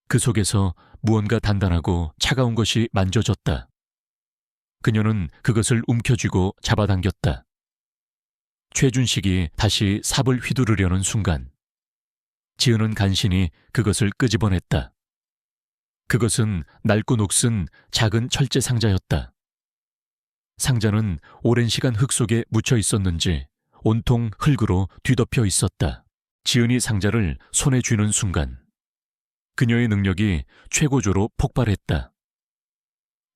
그 속에서 무언가 단단하고 차가운 것이 만져졌다. 그녀는 그것을 움켜쥐고 잡아당겼다. 최준식이 다시 삽을 휘두르려는 순간 지은은 간신히 그것을 끄집어냈다. 그것은 낡고 녹슨 작은 철제 상자였다. 상자는 오랜 시간 흙 속에 묻혀 있었는지 온통 흙으로 뒤덮여 있었다. 지은이 상자를 손에 쥐는 순간 그녀의 능력이 최고조로 폭발했다.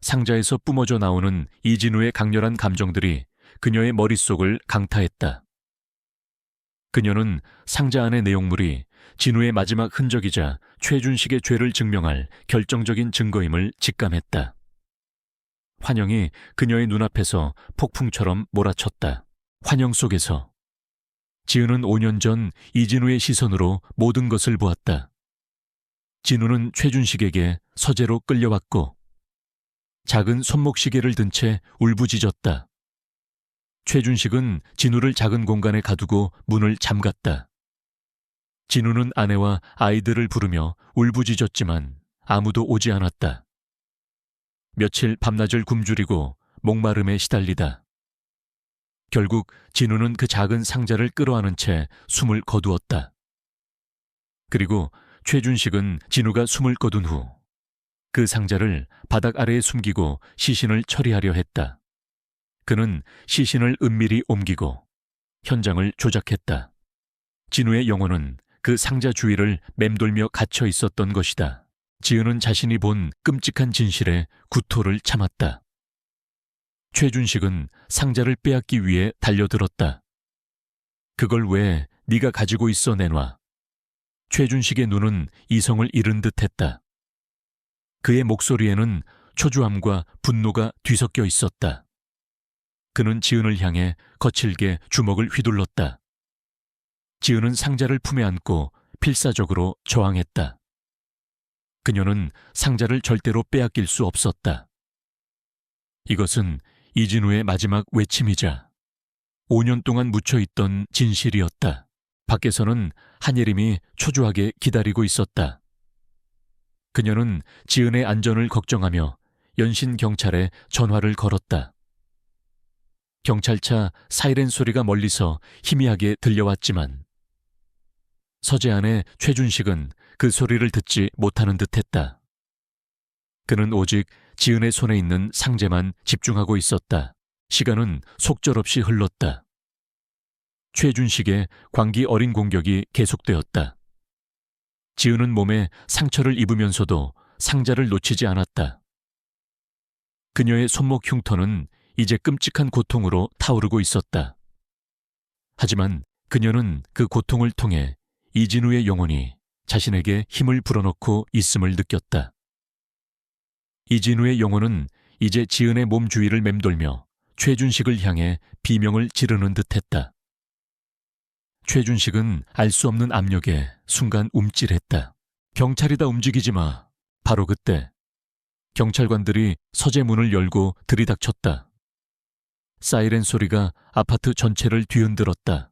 상자에서 뿜어져 나오는 이진우의 강렬한 감정들이 그녀의 머릿속을 강타했다. 그녀는 상자 안의 내용물이 진우의 마지막 흔적이자 최준식의 죄를 증명할 결정적인 증거임을 직감했다. 환영이 그녀의 눈앞에서 폭풍처럼 몰아쳤다. 환영 속에서 지은은 5년 전 이진우의 시선으로 모든 것을 보았다. 진우는 최준식에게 서재로 끌려왔고 작은 손목시계를 든 채 울부짖었다. 최준식은 진우를 작은 공간에 가두고 문을 잠갔다. 진우는 아내와 아이들을 부르며 울부짖었지만 아무도 오지 않았다. 며칠 밤낮을 굶주리고 목마름에 시달리다. 결국 진우는 그 작은 상자를 끌어안은 채 숨을 거두었다. 그리고 최준식은 진우가 숨을 거둔 후 그 상자를 바닥 아래에 숨기고 시신을 처리하려 했다. 그는 시신을 은밀히 옮기고 현장을 조작했다. 진우의 영혼은 그 상자 주위를 맴돌며 갇혀 있었던 것이다. 지은은 자신이 본 끔찍한 진실에 구토를 참았다. 최준식은 상자를 빼앗기 위해 달려들었다. 그걸 왜 네가 가지고 있어 내놔. 최준식의 눈은 이성을 잃은 듯했다. 그의 목소리에는 초조함과 분노가 뒤섞여 있었다. 그는 지은을 향해 거칠게 주먹을 휘둘렀다. 지은은 상자를 품에 안고 필사적으로 저항했다. 그녀는 상자를 절대로 빼앗길 수 없었다. 이것은 이진우의 마지막 외침이자 5년 동안 묻혀있던 진실이었다. 밖에서는 한예림이 초조하게 기다리고 있었다. 그녀는 지은의 안전을 걱정하며 연신 경찰에 전화를 걸었다. 경찰차 사이렌 소리가 멀리서 희미하게 들려왔지만 서재 안에 최준식은 그 소리를 듣지 못하는 듯했다. 그는 오직 지은의 손에 있는 상자만 집중하고 있었다. 시간은 속절없이 흘렀다. 최준식의 광기 어린 공격이 계속되었다. 지은은 몸에 상처를 입으면서도 상자를 놓치지 않았다. 그녀의 손목 흉터는 이제 끔찍한 고통으로 타오르고 있었다. 하지만 그녀는 그 고통을 통해 이진우의 영혼이 자신에게 힘을 불어넣고 있음을 느꼈다. 이진우의 영혼은 이제 지은의 몸 주위를 맴돌며 최준식을 향해 비명을 지르는 듯했다. 최준식은 알 수 없는 압력에 순간 움찔했다. 경찰이다, 움직이지 마. 바로 그때 경찰관들이 서재 문을 열고 들이닥쳤다. 사이렌 소리가 아파트 전체를 뒤흔들었다.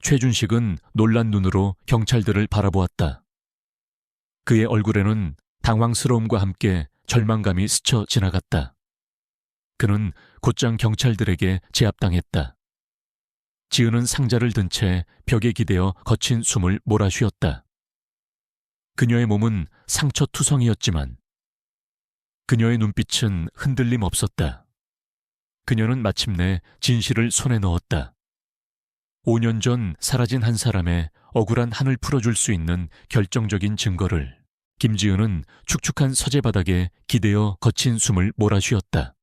최준식은 놀란 눈으로 경찰들을 바라보았다. 그의 얼굴에는 당황스러움과 함께 절망감이 스쳐 지나갔다. 그는 곧장 경찰들에게 제압당했다. 지은은 상자를 든 채 벽에 기대어 거친 숨을 몰아쉬었다. 그녀의 몸은 상처투성이었지만 그녀의 눈빛은 흔들림 없었다. 그녀는 마침내 진실을 손에 넣었다. 5년 전 사라진 한 사람의 억울한 한을 풀어줄 수 있는 결정적인 증거를 김지은은 축축한 서재 바닥에 기대어 거친 숨을 몰아쉬었다.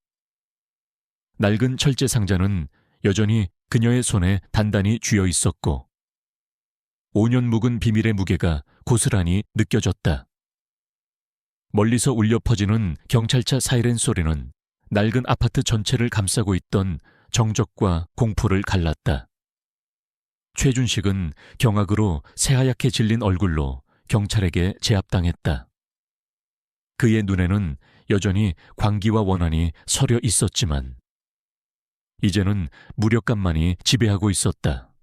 낡은 철제 상자는 여전히 그녀의 손에 단단히 쥐어 있었고 5년 묵은 비밀의 무게가 고스란히 느껴졌다. 멀리서 울려 퍼지는 경찰차 사이렌 소리는 낡은 아파트 전체를 감싸고 있던 정적과 공포를 갈랐다. 최준식은 경악으로 새하얗게 질린 얼굴로 경찰에게 제압당했다. 그의 눈에는 여전히 광기와 원한이 서려 있었지만 이제는 무력감만이 지배하고 있었다.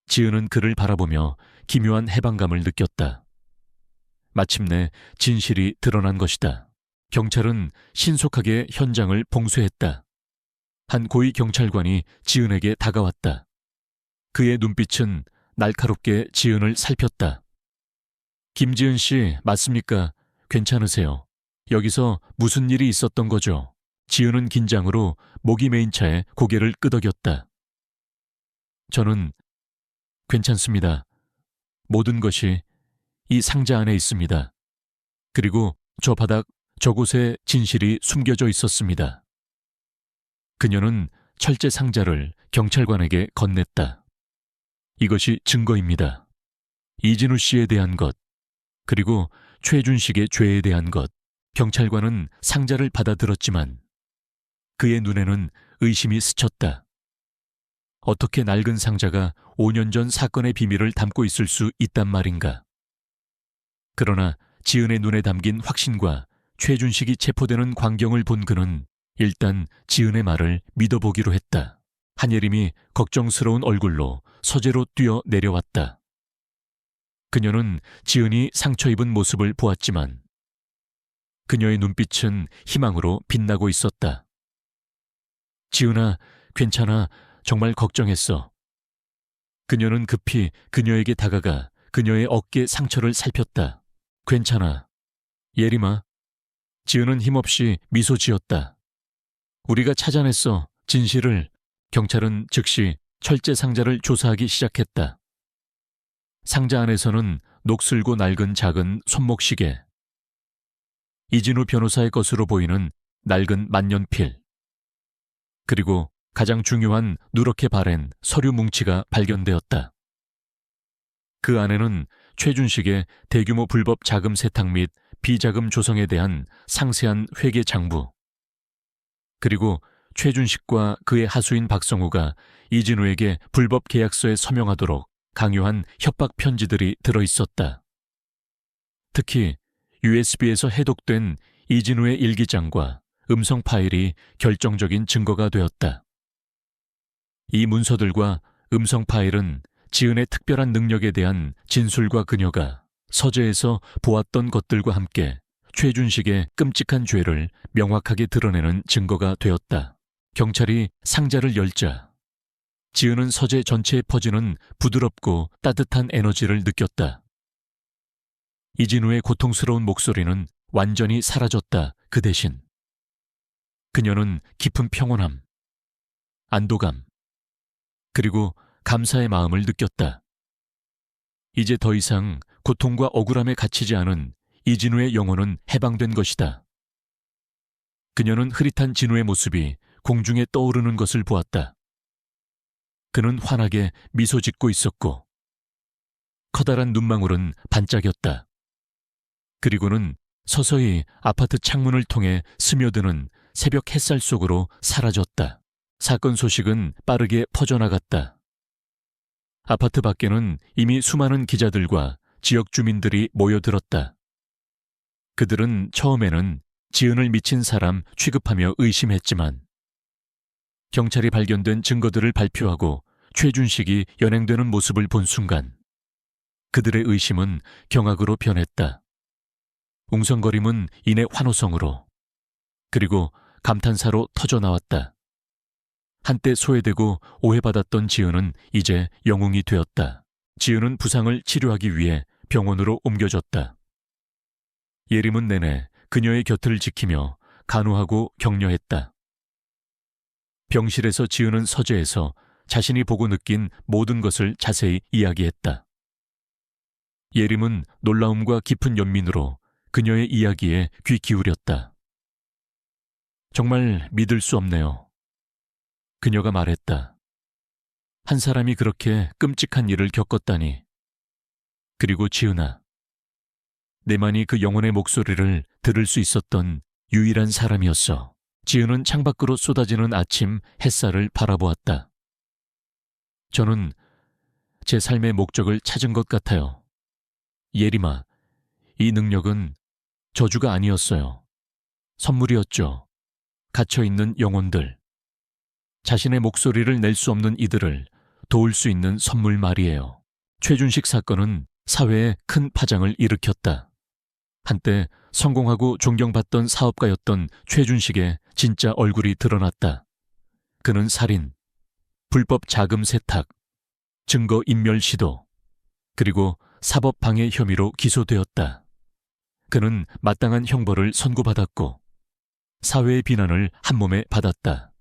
지은은 그를 바라보며 기묘한 해방감을 느꼈다. 마침내 진실이 드러난 것이다. 경찰은 신속하게 현장을 봉쇄했다. 한 고위 경찰관이 지은에게 다가왔다. 그의 눈빛은 날카롭게 지은을 살폈다. 김지은 씨, 맞습니까? 괜찮으세요? 여기서 무슨 일이 있었던 거죠? 지은은 긴장으로 목이 메인 차에 고개를 끄덕였다. 저는 괜찮습니다. 모든 것이 이 상자 안에 있습니다. 그리고 저 바닥 저곳에 진실이 숨겨져 있었습니다. 그녀는 철제 상자를 경찰관에게 건넸다. 이것이 증거입니다. 이진우 씨에 대한 것, 그리고 최준식의 죄에 대한 것. 경찰관은 상자를 받아들었지만 그의 눈에는 의심이 스쳤다. 어떻게 낡은 상자가 5년 전 사건의 비밀을 담고 있을 수 있단 말인가? 그러나 지은의 눈에 담긴 확신과 최준식이 체포되는 광경을 본 그는 일단 지은의 말을 믿어보기로 했다. 한예림이 걱정스러운 얼굴로 서재로 뛰어 내려왔다. 그녀는 지은이 상처 입은 모습을 보았지만 그녀의 눈빛은 희망으로 빛나고 있었다. 지은아, 괜찮아. 정말 걱정했어. 그녀는 급히 그녀에게 다가가 그녀의 어깨 상처를 살폈다. 괜찮아. 예림아. 지은은 힘없이 미소 지었다. 우리가 찾아냈어. 진실을. 경찰은 즉시 철제 상자를 조사하기 시작했다. 상자 안에서는 녹슬고 낡은 작은 손목시계, 이진우 변호사의 것으로 보이는 낡은 만년필, 그리고 가장 중요한 누렇게 바랜 서류 뭉치가 발견되었다. 그 안에는 최준식의 대규모 불법 자금 세탁 및 비자금 조성에 대한 상세한 회계 장부, 그리고 최준식과 그의 하수인 박성우가 이진우에게 불법 계약서에 서명하도록 강요한 협박 편지들이 들어있었다. 특히 USB에서 해독된 이진우의 일기장과 음성 파일이 결정적인 증거가 되었다. 이 문서들과 음성 파일은 지은의 특별한 능력에 대한 진술과 그녀가 서재에서 보았던 것들과 함께 최준식의 끔찍한 죄를 명확하게 드러내는 증거가 되었다. 경찰이 상자를 열자 지은은 서재 전체에 퍼지는 부드럽고 따뜻한 에너지를 느꼈다. 이진우의 고통스러운 목소리는 완전히 사라졌다. 그 대신 그녀는 깊은 평온함, 안도감, 그리고 감사의 마음을 느꼈다. 이제 더 이상 고통과 억울함에 갇히지 않은 이진우의 영혼은 해방된 것이다. 그녀는 흐릿한 진우의 모습이 공중에 떠오르는 것을 보았다. 그는 환하게 미소 짓고 있었고 커다란 눈망울은 반짝였다. 그리고는 서서히 아파트 창문을 통해 스며드는 새벽 햇살 속으로 사라졌다. 사건 소식은 빠르게 퍼져나갔다. 아파트 밖에는 이미 수많은 기자들과 지역 주민들이 모여들었다. 그들은 처음에는 지은을 미친 사람 취급하며 의심했지만 경찰이 발견된 증거들을 발표하고 최준식이 연행되는 모습을 본 순간 그들의 의심은 경악으로 변했다. 웅성거림은 이내 환호성으로, 그리고 감탄사로 터져나왔다. 한때 소외되고 오해받았던 지은은 이제 영웅이 되었다. 지은은 부상을 치료하기 위해 병원으로 옮겨졌다. 예림은 내내 그녀의 곁을 지키며 간호하고 격려했다. 병실에서 지은은 서재에서 자신이 보고 느낀 모든 것을 자세히 이야기했다. 예림은 놀라움과 깊은 연민으로 그녀의 이야기에 귀 기울였다. 정말 믿을 수 없네요. 그녀가 말했다. 한 사람이 그렇게 끔찍한 일을 겪었다니. 그리고 지은아, 내만이 그 영혼의 목소리를 들을 수 있었던 유일한 사람이었어. 지은은 창밖으로 쏟아지는 아침 햇살을 바라보았다. 저는 제 삶의 목적을 찾은 것 같아요. 예림아, 이 능력은 저주가 아니었어요. 선물이었죠. 갇혀있는 영혼들. 자신의 목소리를 낼 수 없는 이들을 도울 수 있는 선물 말이에요. 최준식 사건은 사회에 큰 파장을 일으켰다. 한때 성공하고 존경받던 사업가였던 최준식의 진짜 얼굴이 드러났다. 그는 살인, 불법 자금 세탁, 증거 인멸 시도, 그리고 사법 방해 혐의로 기소되었다. 그는 마땅한 형벌을 선고받았고 사회의 비난을 한몸에 받았다.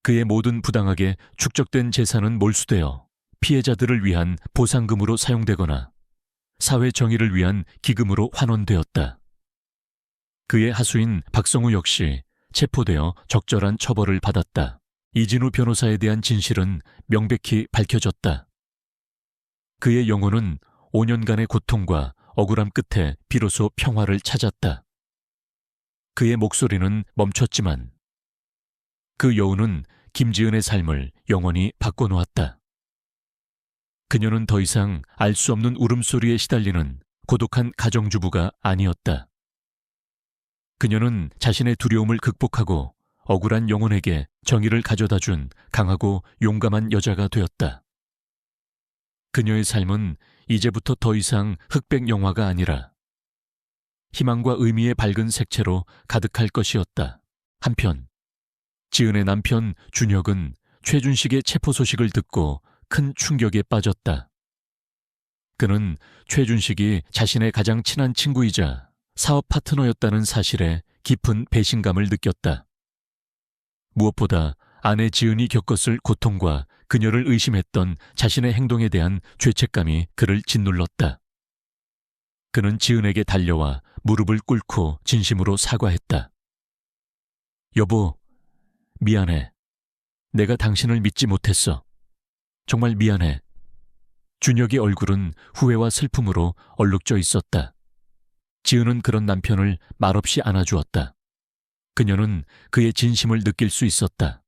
그의 모든 부당하게 축적된 재산은 몰수되어 피해자들을 위한 보상금으로 사용되거나 사회 정의를 위한 기금으로 환원되었다. 그의 하수인 박성우 역시 체포되어 적절한 처벌을 받았다. 이진우 변호사에 대한 진실은 명백히 밝혀졌다. 그의 영혼은 5년간의 고통과 억울함 끝에 비로소 평화를 찾았다. 그의 목소리는 멈췄지만 그 여운은 김지은의 삶을 영원히 바꿔놓았다. 그녀는 더 이상 알 수 없는 울음소리에 시달리는 고독한 가정주부가 아니었다. 그녀는 자신의 두려움을 극복하고 억울한 영혼에게 정의를 가져다 준 강하고 용감한 여자가 되었다. 그녀의 삶은 이제부터 더 이상 흑백 영화가 아니라 희망과 의미의 밝은 색채로 가득할 것이었다. 한편 지은의 남편 준혁은 최준식의 체포 소식을 듣고 큰 충격에 빠졌다. 그는 최준식이 자신의 가장 친한 친구이자 사업 파트너였다는 사실에 깊은 배신감을 느꼈다. 무엇보다 아내 지은이 겪었을 고통과 그녀를 의심했던 자신의 행동에 대한 죄책감이 그를 짓눌렀다. 그는 지은에게 달려와 무릎을 꿇고 진심으로 사과했다. 여보, 미안해. 내가 당신을 믿지 못했어. 정말 미안해. 준혁의 얼굴은 후회와 슬픔으로 얼룩져 있었다. 지은은 그런 남편을 말없이 안아주었다. 그녀는 그의 진심을 느낄 수 있었다.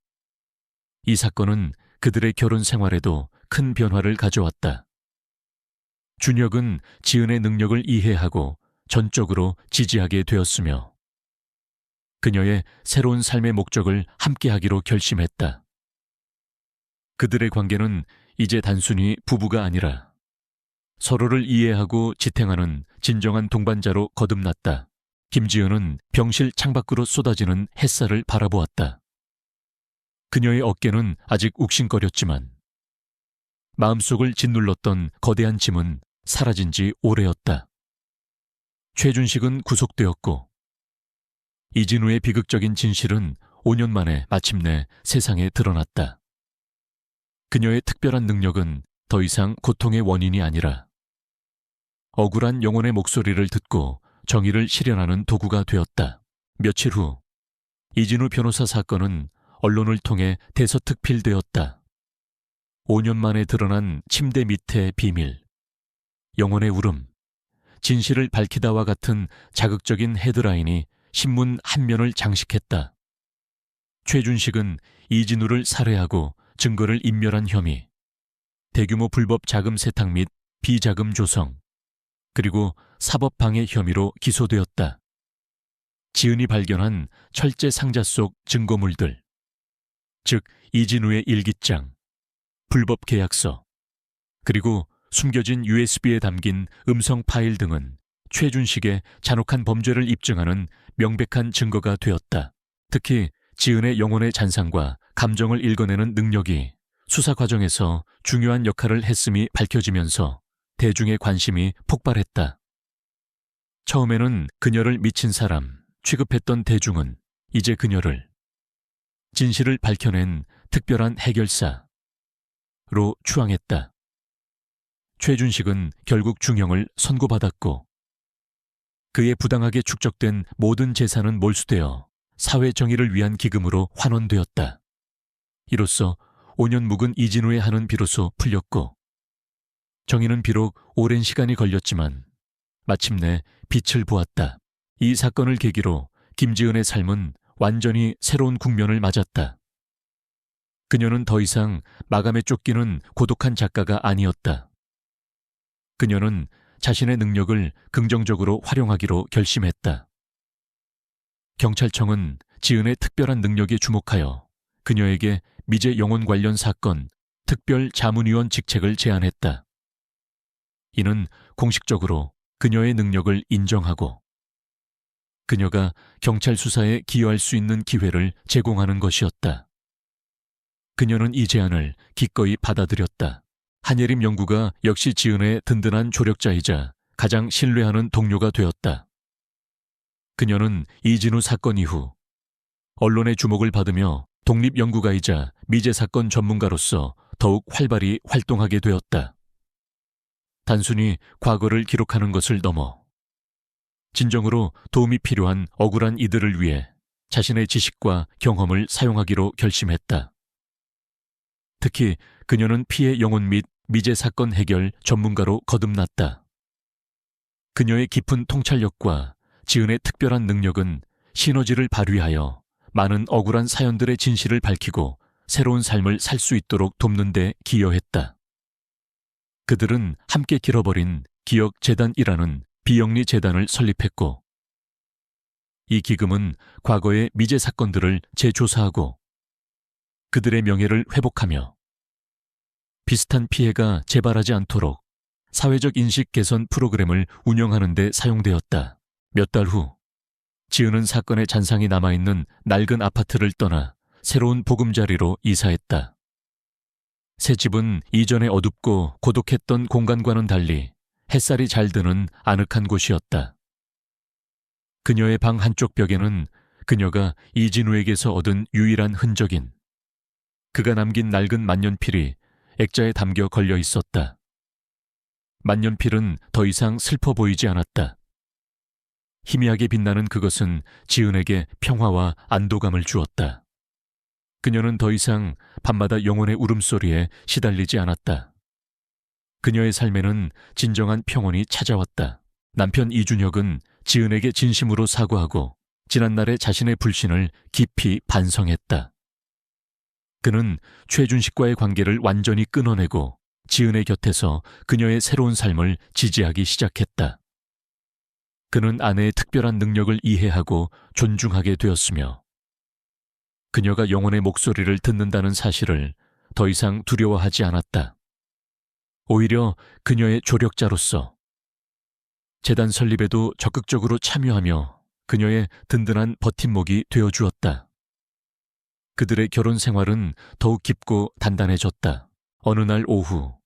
이 사건은 그들의 결혼 생활에도 큰 변화를 가져왔다. 준혁은 지은의 능력을 이해하고 전적으로 지지하게 되었으며 그녀의 새로운 삶의 목적을 함께하기로 결심했다. 그들의 관계는 이제 단순히 부부가 아니라 서로를 이해하고 지탱하는 진정한 동반자로 거듭났다. 김지은은 병실 창밖으로 쏟아지는 햇살을 바라보았다. 그녀의 어깨는 아직 욱신거렸지만 마음속을 짓눌렀던 거대한 짐은 사라진 지 오래였다. 최준식은 구속되었고 이진우의 비극적인 진실은 5년 만에 마침내 세상에 드러났다. 그녀의 특별한 능력은 더 이상 고통의 원인이 아니라 억울한 영혼의 목소리를 듣고 정의를 실현하는 도구가 되었다. 며칠 후 이진우 변호사 사건은 언론을 통해 대서특필되었다. 5년 만에 드러난 침대 밑의 비밀, 영혼의 울음, 진실을 밝히다와 같은 자극적인 헤드라인이 신문 한 면을 장식했다. 최준식은 이진우를 살해하고 증거를 인멸한 혐의, 대규모 불법 자금 세탁 및 비자금 조성, 그리고 사법방해 혐의로 기소되었다. 지은이 발견한 철제 상자 속 증거물들, 즉 이진우의 일기장, 불법 계약서, 그리고 숨겨진 USB에 담긴 음성 파일 등은 최준식의 잔혹한 범죄를 입증하는 명백한 증거가 되었다. 특히 지은의 영혼의 잔상과 감정을 읽어내는 능력이 수사 과정에서 중요한 역할을 했음이 밝혀지면서 대중의 관심이 폭발했다. 처음에는 그녀를 미친 사람 취급했던 대중은 이제 그녀를 진실을 밝혀낸 특별한 해결사로 추앙했다. 최준식은 결국 중형을 선고받았고 그의 부당하게 축적된 모든 재산은 몰수되어 사회 정의를 위한 기금으로 환원되었다. 이로써 5년 묵은 이진우의 한은 비로소 풀렸고 정의는 비록 오랜 시간이 걸렸지만 마침내 빛을 보았다. 이 사건을 계기로 김지은의 삶은 완전히 새로운 국면을 맞았다. 그녀는 더 이상 마감에 쫓기는 고독한 작가가 아니었다. 그녀는 자신의 능력을 긍정적으로 활용하기로 결심했다. 경찰청은 지은의 특별한 능력에 주목하여 그녀에게 미제 영혼 관련 사건 특별 자문위원 직책을 제안했다. 이는 공식적으로 그녀의 능력을 인정하고 그녀가 경찰 수사에 기여할 수 있는 기회를 제공하는 것이었다. 그녀는 이 제안을 기꺼이 받아들였다. 한예림 연구가 역시 지은의 든든한 조력자이자 가장 신뢰하는 동료가 되었다. 그녀는 이진우 사건 이후 언론의 주목을 받으며 독립연구가이자 미제 사건 전문가로서 더욱 활발히 활동하게 되었다. 단순히 과거를 기록하는 것을 넘어 진정으로 도움이 필요한 억울한 이들을 위해 자신의 지식과 경험을 사용하기로 결심했다. 특히 그녀는 피해 영혼 및 미제 사건 해결 전문가로 거듭났다. 그녀의 깊은 통찰력과 지은의 특별한 능력은 시너지를 발휘하여 많은 억울한 사연들의 진실을 밝히고 새로운 삶을 살 수 있도록 돕는 데 기여했다. 그들은 함께 길어버린 기억재단이라는 비영리 재단을 설립했고, 이 기금은 과거의 미제 사건들을 재조사하고 그들의 명예를 회복하며 비슷한 피해가 재발하지 않도록 사회적 인식 개선 프로그램을 운영하는 데 사용되었다. 몇 달 후, 지은은 사건의 잔상이 남아있는 낡은 아파트를 떠나 새로운 보금자리로 이사했다. 새 집은 이전에 어둡고 고독했던 공간과는 달리 햇살이 잘 드는 아늑한 곳이었다. 그녀의 방 한쪽 벽에는 그녀가 이진우에게서 얻은 유일한 흔적인 그가 남긴 낡은 만년필이 액자에 담겨 걸려 있었다. 만년필은 더 이상 슬퍼 보이지 않았다. 희미하게 빛나는 그것은 지은에게 평화와 안도감을 주었다. 그녀는 더 이상 밤마다 영혼의 울음소리에 시달리지 않았다. 그녀의 삶에는 진정한 평온이 찾아왔다. 남편 이준혁은 지은에게 진심으로 사과하고 지난날의 자신의 불신을 깊이 반성했다. 그는 최준식과의 관계를 완전히 끊어내고 지은의 곁에서 그녀의 새로운 삶을 지지하기 시작했다. 그는 아내의 특별한 능력을 이해하고 존중하게 되었으며 그녀가 영혼의 목소리를 듣는다는 사실을 더 이상 두려워하지 않았다. 오히려 그녀의 조력자로서 재단 설립에도 적극적으로 참여하며 그녀의 든든한 버팀목이 되어주었다. 그들의 결혼 생활은 더욱 깊고 단단해졌다. 어느 날 오후,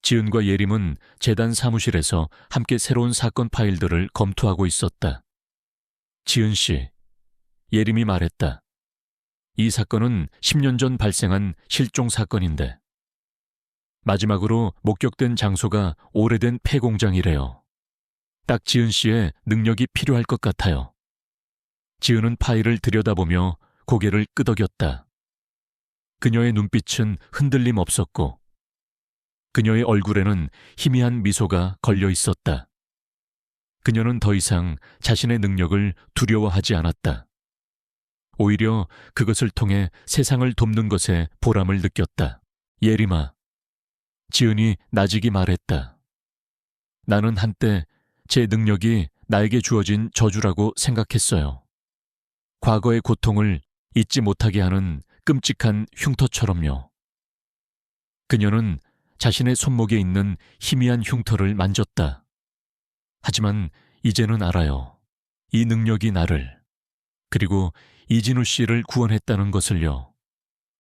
지은과 예림은 재단 사무실에서 함께 새로운 사건 파일들을 검토하고 있었다. 지은 씨, 예림이 말했다. 이 사건은 10년 전 발생한 실종 사건인데 마지막으로 목격된 장소가 오래된 폐공장이래요. 딱 지은 씨의 능력이 필요할 것 같아요. 지은은 파일을 들여다보며 고개를 끄덕였다. 그녀의 눈빛은 흔들림 없었고 그녀의 얼굴에는 희미한 미소가 걸려 있었다. 그녀는 더 이상 자신의 능력을 두려워하지 않았다. 오히려 그것을 통해 세상을 돕는 것에 보람을 느꼈다. 예림아, 지은이 나직이 말했다. 나는 한때 제 능력이 나에게 주어진 저주라고 생각했어요. 과거의 고통을 잊지 못하게 하는 끔찍한 흉터처럼요. 그녀는 자신의 손목에 있는 희미한 흉터를 만졌다. 하지만 이제는 알아요. 이 능력이 나를, 그리고 이진우 씨를 구원했다는 것을요.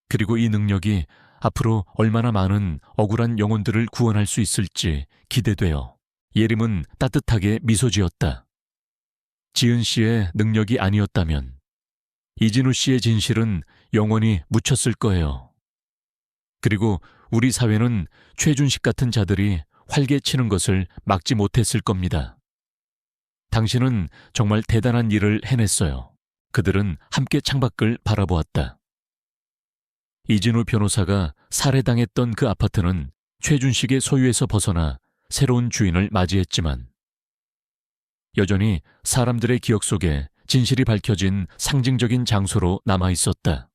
그리고 이 능력이 앞으로 얼마나 많은 억울한 영혼들을 구원할 수 있을지 기대돼요. 예림은 따뜻하게 미소 지었다. 지은 씨의 능력이 아니었다면 이진우 씨의 진실은 영원히 묻혔을 거예요. 그리고 우리 사회는 최준식 같은 자들이 활개치는 것을 막지 못했을 겁니다. 당신은 정말 대단한 일을 해냈어요. 그들은 함께 창밖을 바라보았다. 이진우 변호사가 살해당했던 그 아파트는 최준식의 소유에서 벗어나 새로운 주인을 맞이했지만 여전히 사람들의 기억 속에 진실이 밝혀진 상징적인 장소로 남아 있었다.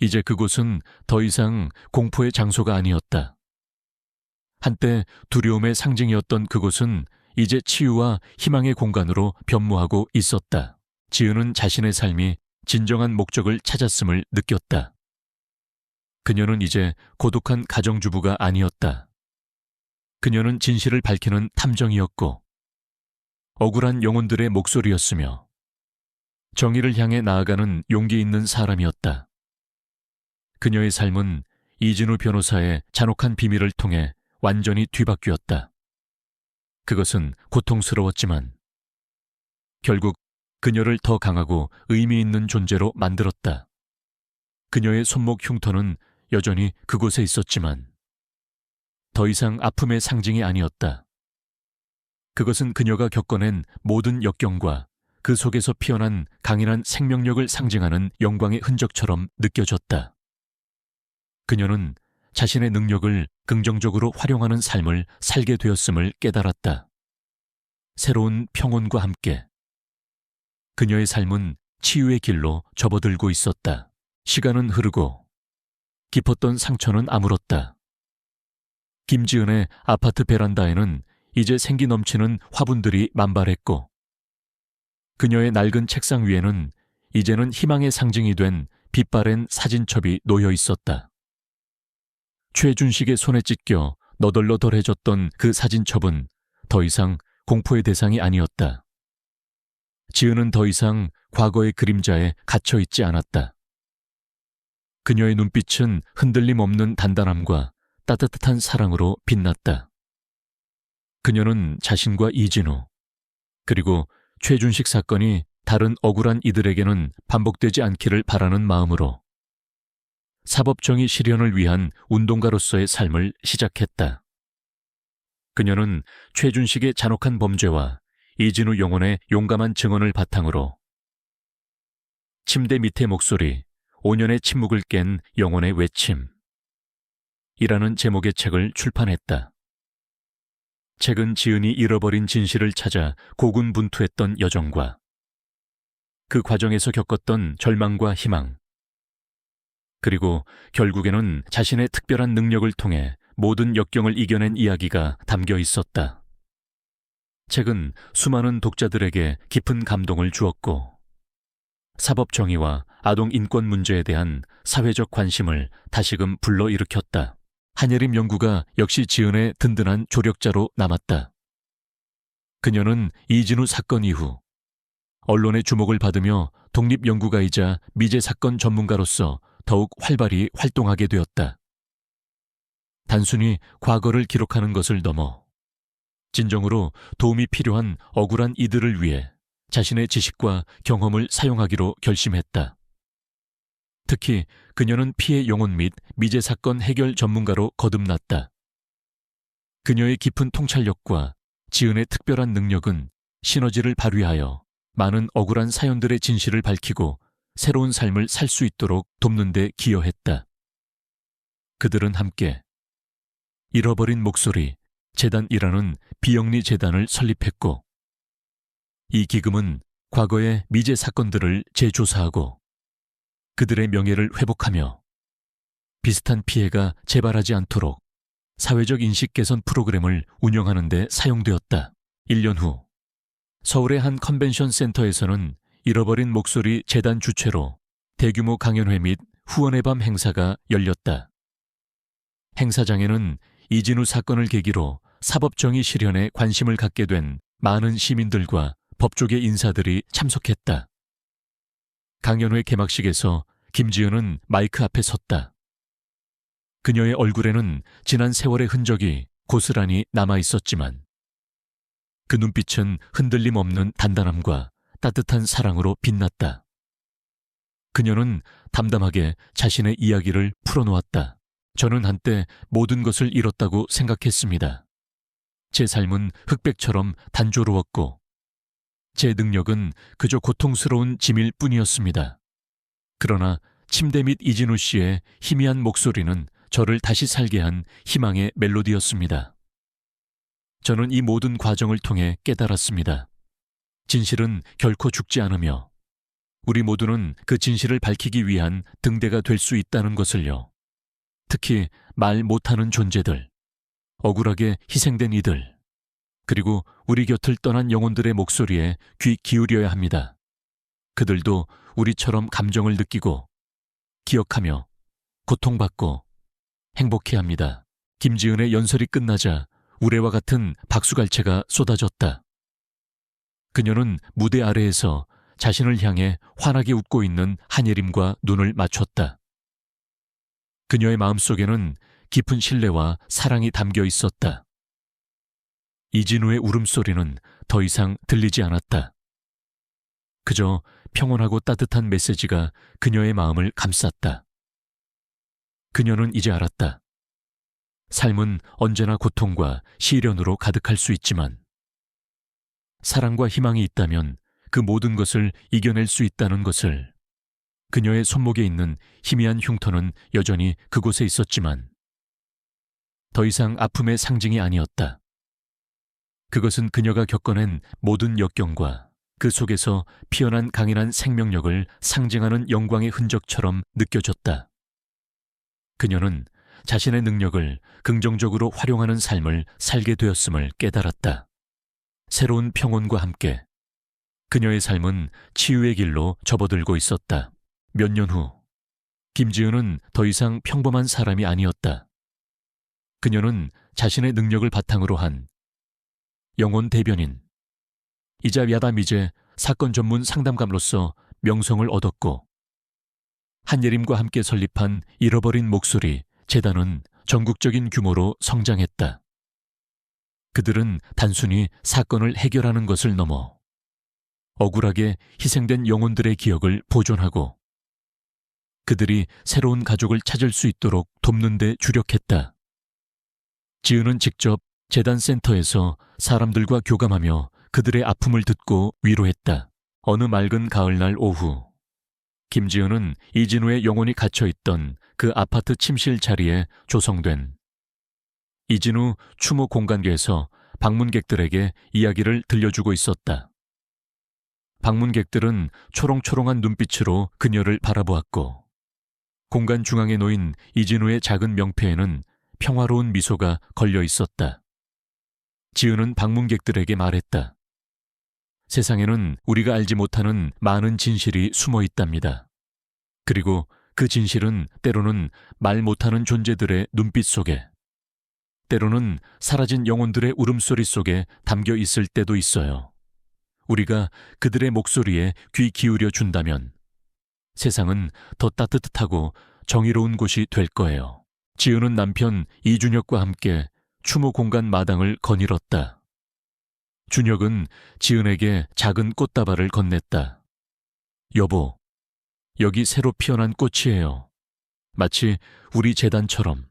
이제 그곳은 더 이상 공포의 장소가 아니었다. 한때 두려움의 상징이었던 그곳은 이제 치유와 희망의 공간으로 변모하고 있었다. 지은은 자신의 삶이 진정한 목적을 찾았음을 느꼈다. 그녀는 이제 고독한 가정주부가 아니었다. 그녀는 진실을 밝히는 탐정이었고 억울한 영혼들의 목소리였으며 정의를 향해 나아가는 용기 있는 사람이었다. 그녀의 삶은 이진우 변호사의 잔혹한 비밀을 통해 완전히 뒤바뀌었다. 그것은 고통스러웠지만 결국 그녀를 더 강하고 의미 있는 존재로 만들었다. 그녀의 손목 흉터는 여전히 그곳에 있었지만 더 이상 아픔의 상징이 아니었다. 그것은 그녀가 겪어낸 모든 역경과 그 속에서 피어난 강인한 생명력을 상징하는 영광의 흔적처럼 느껴졌다. 그녀는 자신의 능력을 긍정적으로 활용하는 삶을 살게 되었음을 깨달았다. 새로운 평온과 함께 그녀의 삶은 치유의 길로 접어들고 있었다. 시간은 흐르고 깊었던 상처는 아물었다. 김지은의 아파트 베란다에는 이제 생기 넘치는 화분들이 만발했고, 그녀의 낡은 책상 위에는 이제는 희망의 상징이 된 빛바랜 사진첩이 놓여 있었다. 최준식의 손에 찢겨 너덜너덜해졌던 그 사진첩은 더 이상 공포의 대상이 아니었다. 지은은 더 이상 과거의 그림자에 갇혀있지 않았다. 그녀의 눈빛은 흔들림 없는 단단함과 따뜻한 사랑으로 빛났다. 그녀는 자신과 이진우, 그리고 최준식 사건이 다른 억울한 이들에게는 반복되지 않기를 바라는 마음으로 사법정의 실현을 위한 운동가로서의 삶을 시작했다. 그녀는 최준식의 잔혹한 범죄와 이진우 영혼의 용감한 증언을 바탕으로 침대 밑의 목소리, 5년의 침묵을 깬 영혼의 외침 이라는 제목의 책을 출판했다. 책은 지은이 잃어버린 진실을 찾아 고군분투했던 여정과 그 과정에서 겪었던 절망과 희망, 그리고 결국에는 자신의 특별한 능력을 통해 모든 역경을 이겨낸 이야기가 담겨 있었다. 책은 수많은 독자들에게 깊은 감동을 주었고, 사법 정의와 아동 인권 문제에 대한 사회적 관심을 다시금 불러일으켰다. 한예림 연구가 역시 지은의 든든한 조력자로 남았다. 그녀는 이진우 사건 이후 언론의 주목을 받으며 독립연구가이자 미제 사건 전문가로서 더욱 활발히 활동하게 되었다. 단순히 과거를 기록하는 것을 넘어 진정으로 도움이 필요한 억울한 이들을 위해 자신의 지식과 경험을 사용하기로 결심했다. 특히 그녀는 피해 영혼 및 미제 사건 해결 전문가로 거듭났다. 그녀의 깊은 통찰력과 지은의 특별한 능력은 시너지를 발휘하여 많은 억울한 사연들의 진실을 밝히고 새로운 삶을 살 수 있도록 돕는 데 기여했다. 그들은 함께 잃어버린 목소리 재단이라는 비영리 재단을 설립했고, 이 기금은 과거의 미제 사건들을 재조사하고 그들의 명예를 회복하며 비슷한 피해가 재발하지 않도록 사회적 인식 개선 프로그램을 운영하는 데 사용되었다. 1년 후 서울의 한 컨벤션 센터에서는 잃어버린 목소리 재단 주최로 대규모 강연회 및 후원의 밤 행사가 열렸다. 행사장에는 이진우 사건을 계기로 사법정의 실현에 관심을 갖게 된 많은 시민들과 법조계 인사들이 참석했다. 강연회 개막식에서 김지은은 마이크 앞에 섰다. 그녀의 얼굴에는 지난 세월의 흔적이 고스란히 남아 있었지만 그 눈빛은 흔들림 없는 단단함과 따뜻한 사랑으로 빛났다. 그녀는 담담하게 자신의 이야기를 풀어놓았다. 저는 한때 모든 것을 잃었다고 생각했습니다. 제 삶은 흑백처럼 단조로웠고 제 능력은 그저 고통스러운 짐일 뿐이었습니다. 그러나 침대 밑 이진우 씨의 희미한 목소리는 저를 다시 살게 한 희망의 멜로디였습니다. 저는 이 모든 과정을 통해 깨달았습니다. 진실은 결코 죽지 않으며 우리 모두는 그 진실을 밝히기 위한 등대가 될 수 있다는 것을요. 특히 말 못하는 존재들, 억울하게 희생된 이들, 그리고 우리 곁을 떠난 영혼들의 목소리에 귀 기울여야 합니다. 그들도 우리처럼 감정을 느끼고 기억하며 고통받고 행복해합니다. 김지은의 연설이 끝나자 우레와 같은 박수갈채가 쏟아졌다. 그녀는 무대 아래에서 자신을 향해 환하게 웃고 있는 한예림과 눈을 맞췄다. 그녀의 마음속에는 깊은 신뢰와 사랑이 담겨 있었다. 이진우의 울음소리는 더 이상 들리지 않았다. 그저 평온하고 따뜻한 메시지가 그녀의 마음을 감쌌다. 그녀는 이제 알았다. 삶은 언제나 고통과 시련으로 가득할 수 있지만 사랑과 희망이 있다면 그 모든 것을 이겨낼 수 있다는 것을. 그녀의 손목에 있는 희미한 흉터는 여전히 그곳에 있었지만 더 이상 아픔의 상징이 아니었다. 그것은 그녀가 겪어낸 모든 역경과 그 속에서 피어난 강인한 생명력을 상징하는 영광의 흔적처럼 느껴졌다. 그녀는 자신의 능력을 긍정적으로 활용하는 삶을 살게 되었음을 깨달았다. 새로운 평온과 함께 그녀의 삶은 치유의 길로 접어들고 있었다. 몇 년 후, 김지은은 더 이상 평범한 사람이 아니었다. 그녀는 자신의 능력을 바탕으로 한 영혼 대변인, 이자 야다 미제 사건 전문 상담가로서 명성을 얻었고, 한예림과 함께 설립한 잃어버린 목소리 재단은 전국적인 규모로 성장했다. 그들은 단순히 사건을 해결하는 것을 넘어 억울하게 희생된 영혼들의 기억을 보존하고 그들이 새로운 가족을 찾을 수 있도록 돕는 데 주력했다. 지은은 직접 재단센터에서 사람들과 교감하며 그들의 아픔을 듣고 위로했다. 어느 맑은 가을날 오후, 김지은은 이진우의 영혼이 갇혀있던 그 아파트 침실 자리에 조성된 이진우 추모 공간에서 방문객들에게 이야기를 들려주고 있었다. 방문객들은 초롱초롱한 눈빛으로 그녀를 바라보았고, 공간 중앙에 놓인 이진우의 작은 명패에는 평화로운 미소가 걸려 있었다. 지은은 방문객들에게 말했다. 세상에는 우리가 알지 못하는 많은 진실이 숨어 있답니다. 그리고 그 진실은 때로는 말 못하는 존재들의 눈빛 속에, 때로는 사라진 영혼들의 울음소리 속에 담겨 있을 때도 있어요. 우리가 그들의 목소리에 귀 기울여 준다면 세상은 더 따뜻하고 정의로운 곳이 될 거예요. 지은은 남편 이준혁과 함께 추모 공간 마당을 거닐었다. 준혁은 지은에게 작은 꽃다발을 건넸다. 여보, 여기 새로 피어난 꽃이에요. 마치 우리 재단처럼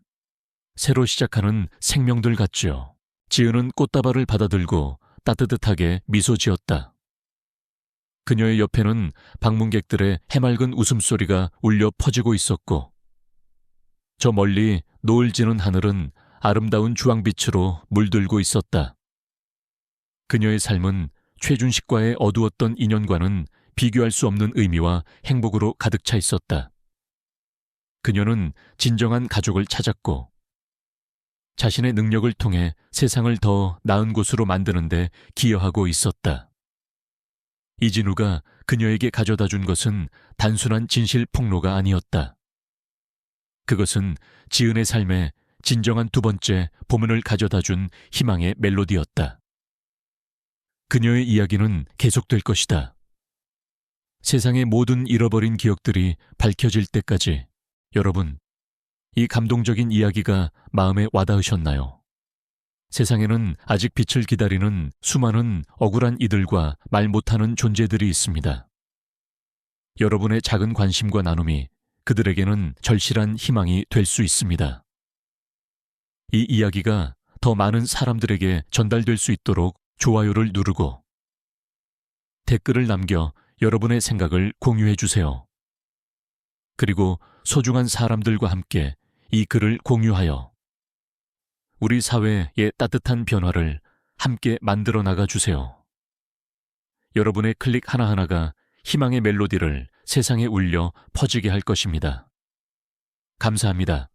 새로 시작하는 생명들 같죠. 지은은 꽃다발을 받아들고 따뜻하게 미소 지었다. 그녀의 옆에는 방문객들의 해맑은 웃음소리가 울려 퍼지고 있었고, 저 멀리 노을 지는 하늘은 아름다운 주황빛으로 물들고 있었다. 그녀의 삶은 최준식과의 어두웠던 인연과는 비교할 수 없는 의미와 행복으로 가득 차 있었다. 그녀는 진정한 가족을 찾았고, 자신의 능력을 통해 세상을 더 나은 곳으로 만드는 데 기여하고 있었다. 이진우가 그녀에게 가져다 준 것은 단순한 진실 폭로가 아니었다. 그것은 지은의 삶에 진정한 두 번째 보문을 가져다 준 희망의 멜로디였다. 그녀의 이야기는 계속될 것이다. 세상의 모든 잃어버린 기억들이 밝혀질 때까지. 여러분, 이 감동적인 이야기가 마음에 와닿으셨나요? 세상에는 아직 빛을 기다리는 수많은 억울한 이들과 말 못하는 존재들이 있습니다. 여러분의 작은 관심과 나눔이 그들에게는 절실한 희망이 될 수 있습니다. 이 이야기가 더 많은 사람들에게 전달될 수 있도록 좋아요를 누르고 댓글을 남겨 여러분의 생각을 공유해 주세요. 그리고 소중한 사람들과 함께 이 글을 공유하여 우리 사회의 따뜻한 변화를 함께 만들어 나가 주세요. 여러분의 클릭 하나하나가 희망의 멜로디를 세상에 울려 퍼지게 할 것입니다. 감사합니다.